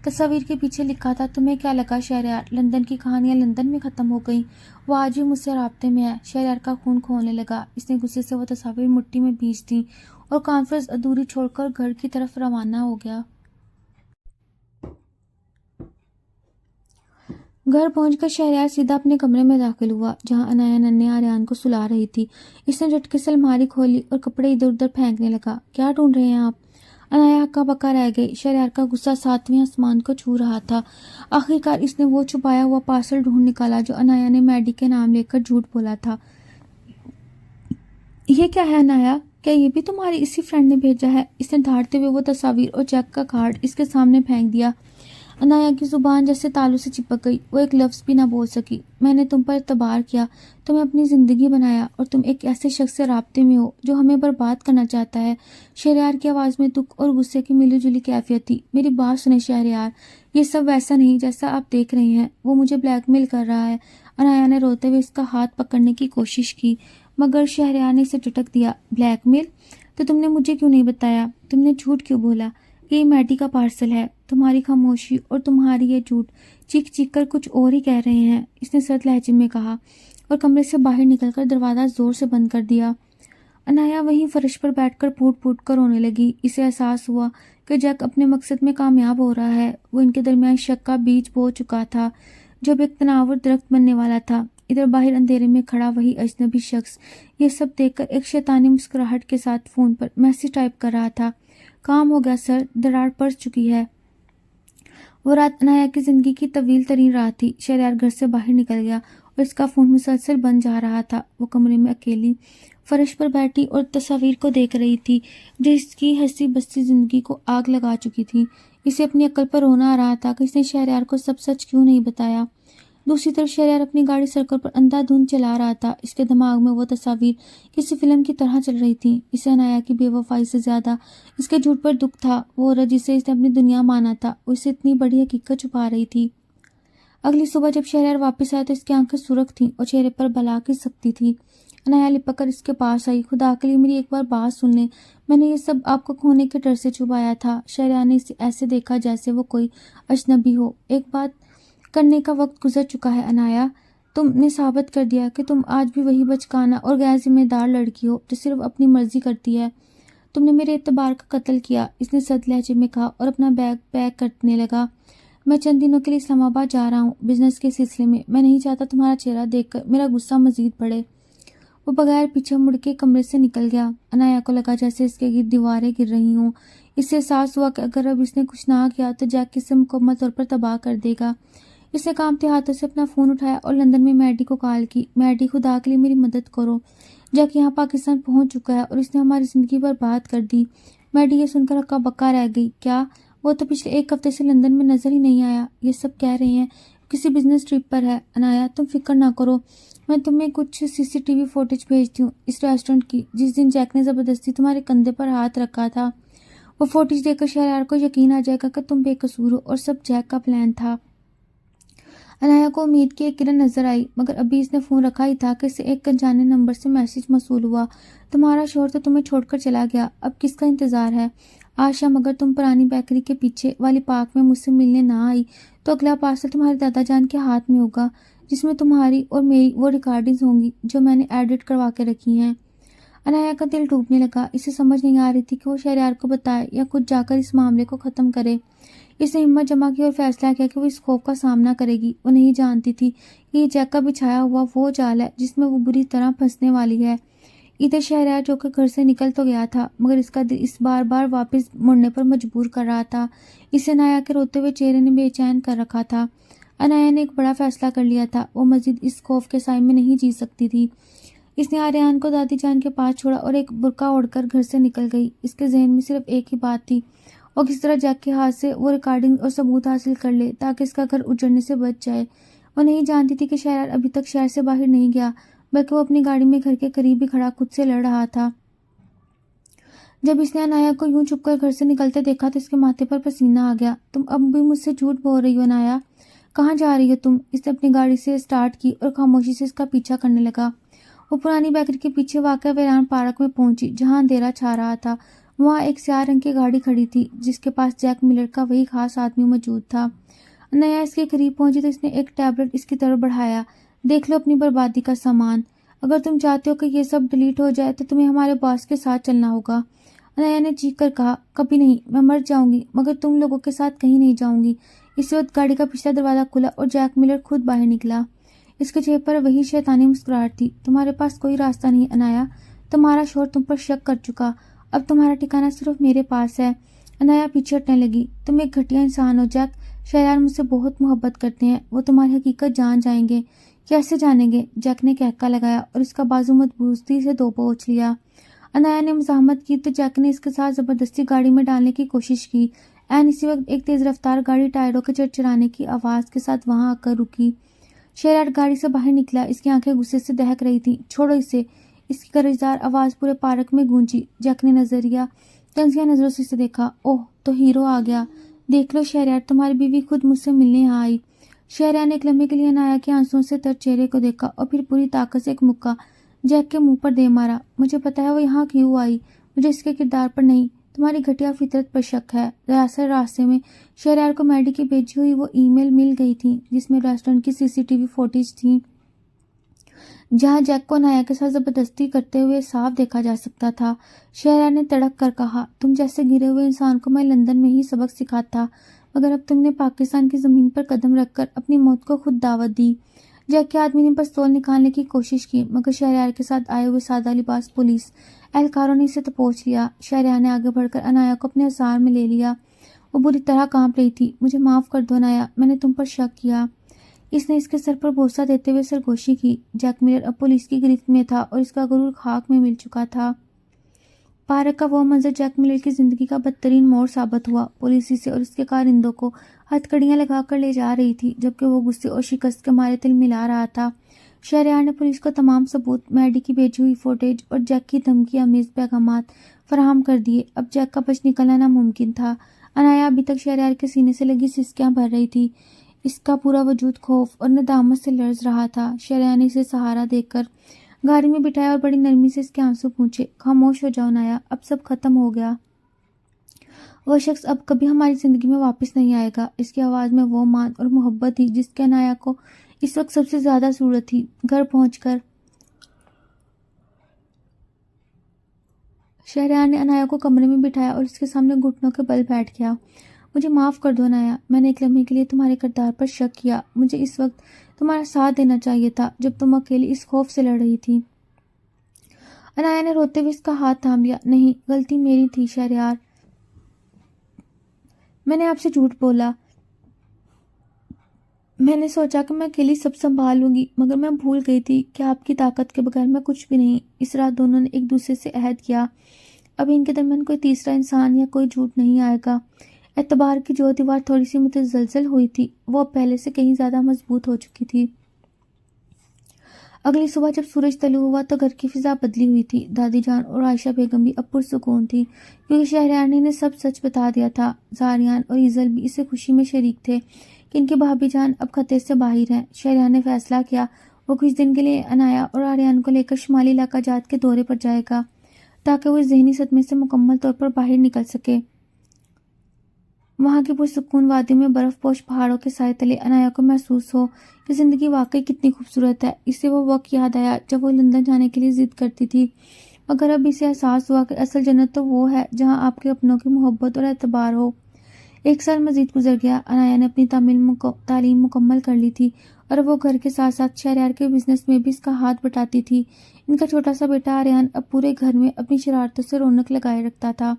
تصویر کے پیچھے لکھا تھا، تمہیں کیا لگا شہریار، لندن کی کہانیاں لندن میں ختم ہو گئیں؟ وہ آج بھی مجھ سے رابطے میں ہے۔ شہریار کا خون کھولنے لگا۔ اس نے غصے سے وہ تصاویر مٹی میں بھیج دیں اور کانفرنس ادھوری چھوڑ کر گھر کی طرف روانہ ہو گیا۔ گھر پہنچ کر شہریار سیدھا اپنے کمرے میں داخل ہوا جہاں عنایا ننھے آریان کو سلا رہی تھی۔ اس نے جھٹکے سے الماری کھولی اور کپڑے ادھر ادھر پھینکنے لگا۔ کیا ڈھونڈ رہے ہیں آپ؟ عنایا ہکا بکا رہ گئی۔ شہریار کا غصہ ساتویں آسمان کو چھو رہا تھا۔ آخرکار اس نے وہ چھپایا ہوا پارسل ڈھونڈ نکالا جو عنایا نے میڈی کے نام لے کر جھوٹ بولا تھا۔ یہ کیا ہے عنایا؟ کیا یہ بھی تمہاری اسی فرینڈ نے بھیجا ہے؟ اس نے دھاڑتے ہوئے وہ تصاویر اور چیک کا کارڈ اس کے سامنے پھینک دیا۔ عنایا کی زبان جیسے تالوں سے چپک گئی، وہ ایک لفظ بھی نہ بول سکی۔ میں نے تم پر اعتبار کیا، تمہیں اپنی زندگی بنایا اور تم ایک ایسے شخص سے رابطے میں ہو جو ہمیں برباد کرنا چاہتا ہے۔ شہریار کی آواز میں دکھ اور غصے کی ملی جلی کیفیت تھی۔ میری بات سنیں شہریار، یہ سب ویسا نہیں جیسا آپ دیکھ رہے ہیں، وہ مجھے بلیک میل کر رہا ہے۔ عنایا نے روتے ہوئے اس کا ہاتھ پکڑنے کی کوشش کی مگر شہریار نے اسے جھٹک دیا۔ بلیک میل؟ تو تم نے مجھے کیوں نہیں بتایا؟ تم نے جھوٹ کیوں بولا کہ یہ میڈی کا پارسل ہے؟ تمہاری خاموشی اور تمہاری یہ جھوٹ چیخ چیخ کر کچھ اور ہی کہہ رہے ہیں، اس نے سرد لہجے میں کہا اور کمرے سے باہر نکل کر دروازہ زور سے بند کر دیا۔ عنایا وہیں فرش پر بیٹھ کر پھوٹ پھوٹ کر رونے لگی۔ اسے احساس ہوا کہ جیک اپنے مقصد میں کامیاب ہو رہا ہے۔ وہ ان کے درمیان شک کا بیج بو چکا تھا جو اب ایک تناور درخت بننے والا تھا۔ ادھر باہر اندھیرے میں کھڑا وہی اجنبی شخص یہ سب دیکھ کر ایک شیطانی مسکراہٹ کے ساتھ فون پر میسج ٹائپ کر رہا تھا۔ کام ہو گیا سر، دراڑ پڑ چکی ہے۔ وہ رات عنایا کی زندگی کی طویل ترین رات تھی۔ شہریار گھر سے باہر نکل گیا اور اس کا فون مسلسل بن جا رہا تھا۔ وہ کمرے میں اکیلی فرش پر بیٹھی اور تصاویر کو دیکھ رہی تھی جو اس کی ہنسی بستی زندگی کو آگ لگا چکی تھی۔ اسے اپنی عقل پر رونا آ رہا تھا کہ اس نے شہریار کو سب سچ کیوں نہیں بتایا۔ دوسری طرف شہریار اپنی گاڑی سڑکوں پر اندھا دھند چلا رہا تھا۔ اس کے دماغ میں وہ تصاویر کسی فلم کی طرح چل رہی تھیں۔ اسے عنایا کی بے وفائی سے زیادہ اس کے جھوٹ پر دکھ تھا۔ وہ عورت جسے اس نے اپنی دنیا مانا تھا وہ اسے اتنی بڑی حقیقت چھپا رہی تھی۔ اگلی صبح جب شہریار واپس آیا تو اس کی آنکھیں سرخ تھیں اور چہرے پر بلا کی سختی تھی۔ عنایا لپک کر اس کے پاس آئی۔ خدا کے لیے میری ایک بار بات سن لیں، میں نے یہ سب آپ کو کھونے کے ڈر سے چھپایا تھا۔ شہریار نے اسے ایسے دیکھا جیسے وہ کوئی اجنبی ہو۔ ایک بات کرنے کا وقت گزر چکا ہے عنایا، تم نے ثابت کر دیا کہ تم آج بھی وہی بچکانہ اور غیر ذمہ دار لڑکی ہو جو صرف اپنی مرضی کرتی ہے۔ تم نے میرے اعتبار کا قتل کیا، اس نے سرد لہجے میں کہا اور اپنا بیگ پیک کرنے لگا۔ میں چند دنوں کے لیے اسلام آباد جا رہا ہوں بزنس کے سلسلے میں، میں نہیں چاہتا تمہارا چہرہ دیکھ کر میرا غصہ مزید بڑھے۔ وہ بغیر پیچھے مڑ کے کمرے سے نکل گیا۔ عنایا کو لگا جیسے اس کے گرد دیواریں گر رہی ہوں۔ اس سے احساس ہوا کہ اگر اب اس نے کچھ نہ کیا تو جیک اسے مکمل طور پر تباہ کر دے گا۔ اس نے کانپتے ہاتھوں سے اپنا فون اٹھایا اور لندن میں میڈی کو کال کی۔ میڈی، خدا کے لیے میری مدد کرو، جیک یہاں پاکستان پہنچ چکا ہے اور اس نے ہماری زندگی برباد کر دی۔ میڈی یہ سن کر ہکا بکا رہ گئی۔ کیا؟ وہ تو پچھلے ایک ہفتے سے لندن میں نظر ہی نہیں آیا۔ یہ سب کہہ رہے ہیں کسی بزنس ٹرپ پر ہے۔ عنایا تم فکر نہ کرو، میں تمہیں کچھ CCTV فوٹیج بھیجتی ہوں اس ریسٹورنٹ کی جس دن جیک نے زبردستی تمہارے کندھے پر ہاتھ رکھا تھا۔ وہ فوٹیج دیکھ کر شہریار کو یقین آ جائے گا کہ تم بے قصور ہو اور سب جیک کا پلان تھا۔ عنایا کو امید کی ایک کرن نظر آئی مگر ابھی اس نے فون رکھا ہی تھا کہ اسے ایک انجانے نمبر سے میسج موصول ہوا۔ تمہارا شوہر تو تمہیں چھوڑ کر چلا گیا، اب کس کا انتظار ہے؟ آج شام اگر تم پرانی بیکری کے پیچھے والی پارک میں مجھ سے ملنے نہ آئی تو اگلا پارسل تمہارے دادا جان کے ہاتھ میں ہوگا جس میں تمہاری اور میری وہ ریکارڈنگز ہوں گی جو میں نے ایڈٹ کروا کے رکھی ہیں۔ عنایا کا دل ڈوبنے لگا۔ اسے سمجھ نہیں آ رہی تھی کہ وہ شہریار کو بتائے یا خود جا کر اس معاملے کو ختم کرے۔ اس نے ہمت جمع کی اور فیصلہ کیا کہ وہ اس خوف کا سامنا کرے گی۔ وہ نہیں جانتی تھی کہ یہ جیک کا بچھایا ہوا وہ جال ہے جس میں وہ بری طرح پھنسنے والی ہے۔ ادھر شہریار جو کہ گھر سے نکل تو گیا تھا مگر اس کا دل اس بار بار واپس مڑنے پر مجبور کر رہا تھا. اسے انایا کے روتے ہوئے چہرے نے بے چین کر رکھا تھا. انایا نے ایک بڑا فیصلہ کر لیا تھا. وہ مزید اس خوف کے سائے میں نہیں جی سکتی تھی. اس نے آریان کو دادی جان کے پاس چھوڑا اور ایک برقع اوڑھ کر گھر سے نکل گئی. اس کے ذہن میں صرف ایک ہی بات تھی، اور کس طرح جیک کے ہاتھ سے وہ ریکارڈنگ اور ثبوت حاصل کر لے تاکہ اس کا گھر اجڑنے سے بچ جائے. وہ نہیں جانتی تھی کہ شہریار ابھی تک شہر سے باہر نہیں گیا، بلکہ وہ اپنی گاڑی میں گھر کے قریب ہی کھڑا خود سے لڑ رہا تھا. جب اس نے انایا کو یوں چھپ کر گھر سے نکلتے دیکھا تو اس کے ماتھے پر پسینہ آ گیا. تم اب بھی مجھ سے جھوٹ بول رہی ہو انایا، کہاں جا رہی ہو تم؟ اس نے اپنی گاڑی سے اسٹارٹ کی اور خاموشی سے اس کا پیچھا کرنے لگا. وہ پرانی بیکری کے پیچھے واقع ویران پارک میں پہنچی جہاں اندھیرا چھا رہا تھا. وہاں ایک سیاہ رنگ کی گاڑی کھڑی تھی جس کے پاس جیک ملر کا وہی خاص آدمی موجود تھا. انایا اس کے قریب پہنچی تو اس نے ایک ٹیبلٹ اس کی طرف بڑھایا. دیکھ لو اپنی بربادی کا سامان. اگر تم چاہتے ہو کہ یہ سب ڈیلیٹ ہو جائے تو تمہیں ہمارے باس کے ساتھ چلنا ہوگا. انایا نے چیخ کر کہا، کبھی نہیں، میں مر جاؤں گی مگر تم لوگوں کے ساتھ کہیں نہیں جاؤں گی. اس وقت گاڑی کا پچھلا دروازہ کھلا اور جیک ملر خود باہر نکلا. اس کے چہرے پر وہی شیطانی مسکراہٹ تھی. تمہارے پاس کوئی راستہ نہیں انایا، تمہارا شوہر تم پر شک کر چکا، اب تمہارا ٹھکانہ صرف میرے پاس ہے. انایا پیچھے ہٹنے لگی. تم ایک گھٹیا انسان ہو جیک. شہریار مجھ سے بہت محبت کرتے ہیں، وہ تمہاری حقیقت جان جائیں گے. کیسے جانیں گے؟ جیک نے کہکا لگایا اور اس کا بازو مضبوطی سے دو پوچھ لیا. انایا نے مزاحمت کی تو جیک نے اس کے ساتھ زبردستی گاڑی میں ڈالنے کی کوشش کی. عین اسی وقت ایک تیز رفتار گاڑی ٹائروں کے چرچرانے کی آواز کے ساتھ وہاں آ کر رکی. شہریار گاڑی سے باہر نکلا. اس کی آنکھیں غصے سے دہک رہی تھیں. چھوڑو اسے، اس کی گرجدار آواز پورے پارک میں گونجی. جیک نے نظریہ تنزیہ نظروں سے اسے دیکھا. اوہ، تو ہیرو آ گیا. دیکھ لو شہریار، تمہاری بیوی خود مجھ سے ملنے یہاں آئی. شہریار نے ایک لمحے کے لیے انایا کے آنسوؤں سے تر چہرے کو دیکھا اور پھر پوری طاقت سے ایک مکہ جیک کے منہ پر دے مارا. مجھے پتا ہے وہ یہاں کیوں آئی، مجھے اس کے کردار پر نہیں، تمہاری گھٹیا فطرت پر شک ہے. دراصل راستے میں شہریار کو میڈی کی بھیجی ہوئی وہ ای میل مل گئی تھی جس میں ریسٹورنٹ کی سی سی ٹی وی فوٹیج تھی جہاں جیک کو انایا کے ساتھ زبردستی کرتے ہوئے صاف دیکھا جا سکتا تھا. شہریار نے تڑک کر کہا، تم جیسے گرے ہوئے انسان کو میں لندن میں ہی سبق سکھاتا، مگر اب تم نے پاکستان کی زمین پر قدم رکھ کر اپنی موت کو خود دعوت دی. جیک کے آدمی نے پستول نکالنے کی کوشش کی مگر شہریار کے ساتھ آئے ہوئے سادہ لباس پولیس اہلکاروں نے اسے دبوچ لیا. شہریار نے آگے بڑھ کر انایا کو اپنے احضار میں لے لیا. وہ بری طرح کانپ رہی تھی. مجھے معاف کر دو انایا، میں نے تم پر شک کیا. اس نے اس کے سر پر بوسہ دیتے ہوئے سرگوشی کی. جیک ملر اب پولیس کی گرفت میں تھا اور اس کا غرور خاک میں مل چکا تھا. پارک کا وہ منظر جیک ملر کی زندگی کا بدترین موڑ ثابت ہوا. پولیس اسے اور اس کے کارندوں کو ہتھکڑیاں لگا کر لے جا رہی تھی جبکہ وہ غصے اور شکست کے مارے تل ملا رہا تھا. شہریار نے پولیس کو تمام ثبوت، میڈی کی بھیجی ہوئی فوٹیج اور جیک کی دھمکی آمیز پیغامات فراہم کر دیے. اب جیک کا بچ نکلنا ناممکن تھا. انایا ابھی تک شہریار کے سینے سے لگی سسکیاں بھر رہی تھی. اس کا پورا وجود خوف اور ندامت سے لرز رہا تھا. شہریار نے اسے سہارا دے کر گاڑی میں بٹھایا اور بڑی نرمی سے اس کے آنسو پونچھے. خاموش ہو جاؤ انایا، اب سب ختم ہو گیا. وہ شخص اب کبھی ہماری زندگی میں واپس نہیں آئے گا. اس کی آواز میں وہ مان اور محبت تھی جس کے انایا کو اس وقت سب سے زیادہ ضرورت تھی. گھر پہنچ کر شہریار نے انایا کو کمرے میں بٹھایا اور اس کے سامنے گھٹنوں کے بل بیٹھ گیا. مجھے معاف کر دو انایا، میں نے ایک لمحے کے لیے تمہارے کردار پر شک کیا. مجھے اس وقت تمہارا ساتھ دینا چاہیے تھا جب تم اکیلی اس خوف سے لڑ رہی تھی. انایا نے روتے ہوئے اس کا ہاتھ تھام لیا. نہیں، غلطی میری تھی شہریار، میں نے آپ سے جھوٹ بولا. میں نے سوچا کہ میں اکیلی سب سنبھال لوں گی مگر میں بھول گئی تھی کہ آپ کی طاقت کے بغیر میں کچھ بھی نہیں. اس رات دونوں نے ایک دوسرے سے عہد کیا. اب ان کے درمیان کوئی تیسرا انسان یا کوئی جھوٹ نہیں آئے گا. اعتبار کی جو دیوار تھوڑی سی متزلزل ہوئی تھی وہ اب پہلے سے کہیں زیادہ مضبوط ہو چکی تھی. اگلی صبح جب سورج طلوع ہوا تو گھر کی فضا بدلی ہوئی تھی. دادی جان اور عائشہ بیگم بھی اب پرسکون تھی کیونکہ شہریار نے انہیں سب سچ بتا دیا تھا. زاریان اور ایزل بھی اسے خوشی میں شریک تھے کہ ان کی بھابھی جان اب خطے سے باہر ہیں. شہریار نے فیصلہ کیا وہ کچھ دن کے لیے انایا اور آریان کو لے کر شمالی علاقہ جات کے دورے پر جائے گا تاکہ وہ اس ذہنی صدمے سے مکمل طور پر باہر نکل سکے. وہاں کی پرسکون وادیوں میں برف پوش پہاڑوں کے سائے تلے انایا کو محسوس ہو کہ زندگی واقعی کتنی خوبصورت ہے. اسے وہ وقت یاد آیا جب وہ لندن جانے کے لیے ضد کرتی تھی مگر اب اسے احساس ہوا کہ اصل جنت تو وہ ہے جہاں آپ کے اپنوں کی محبت اور اعتبار ہو. 1 سال مزید گزر گیا۔ انایا نے اپنی تعلیم مکمل کر لی تھی اور وہ گھر کے ساتھ ساتھ شہریار کے بزنس میں بھی اس کا ہاتھ بٹاتی تھی۔ ان کا چھوٹا سا بیٹا آریان اب پورے گھر میں اپنی شرارتوں سے رونق لگائے رکھتا تھا۔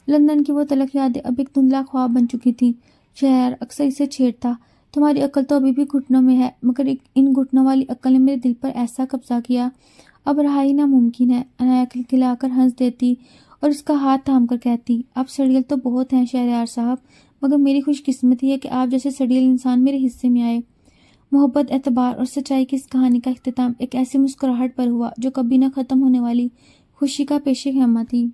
لندن کی وہ تلخ یادیں اب ایک دھندلا خواب بن چکی تھیں۔ شہریار اکثر اسے چھیڑتا، تمہاری عقل تو ابھی بھی گھٹنوں میں ہے، مگر ان گھٹنوں والی عقل نے میرے دل پر ایسا قبضہ کیا، اب رہائی ناممکن ہے۔ انایا کھلکھلا کر ہنس دیتی اور اس کا ہاتھ تھام کر کہتی، آپ سڑیل تو بہت ہیں شہریار صاحب، مگر میری خوش قسمتی ہے کہ آپ جیسے سڑیل انسان میرے حصے میں آئے۔ محبت، اعتبار اور سچائی کی اس کہانی کا اختتام ایک ایسی مسکراہٹ پر ہوا جو کبھی نہ ختم ہونے والی خوشی کا پیش خیمہ تھی۔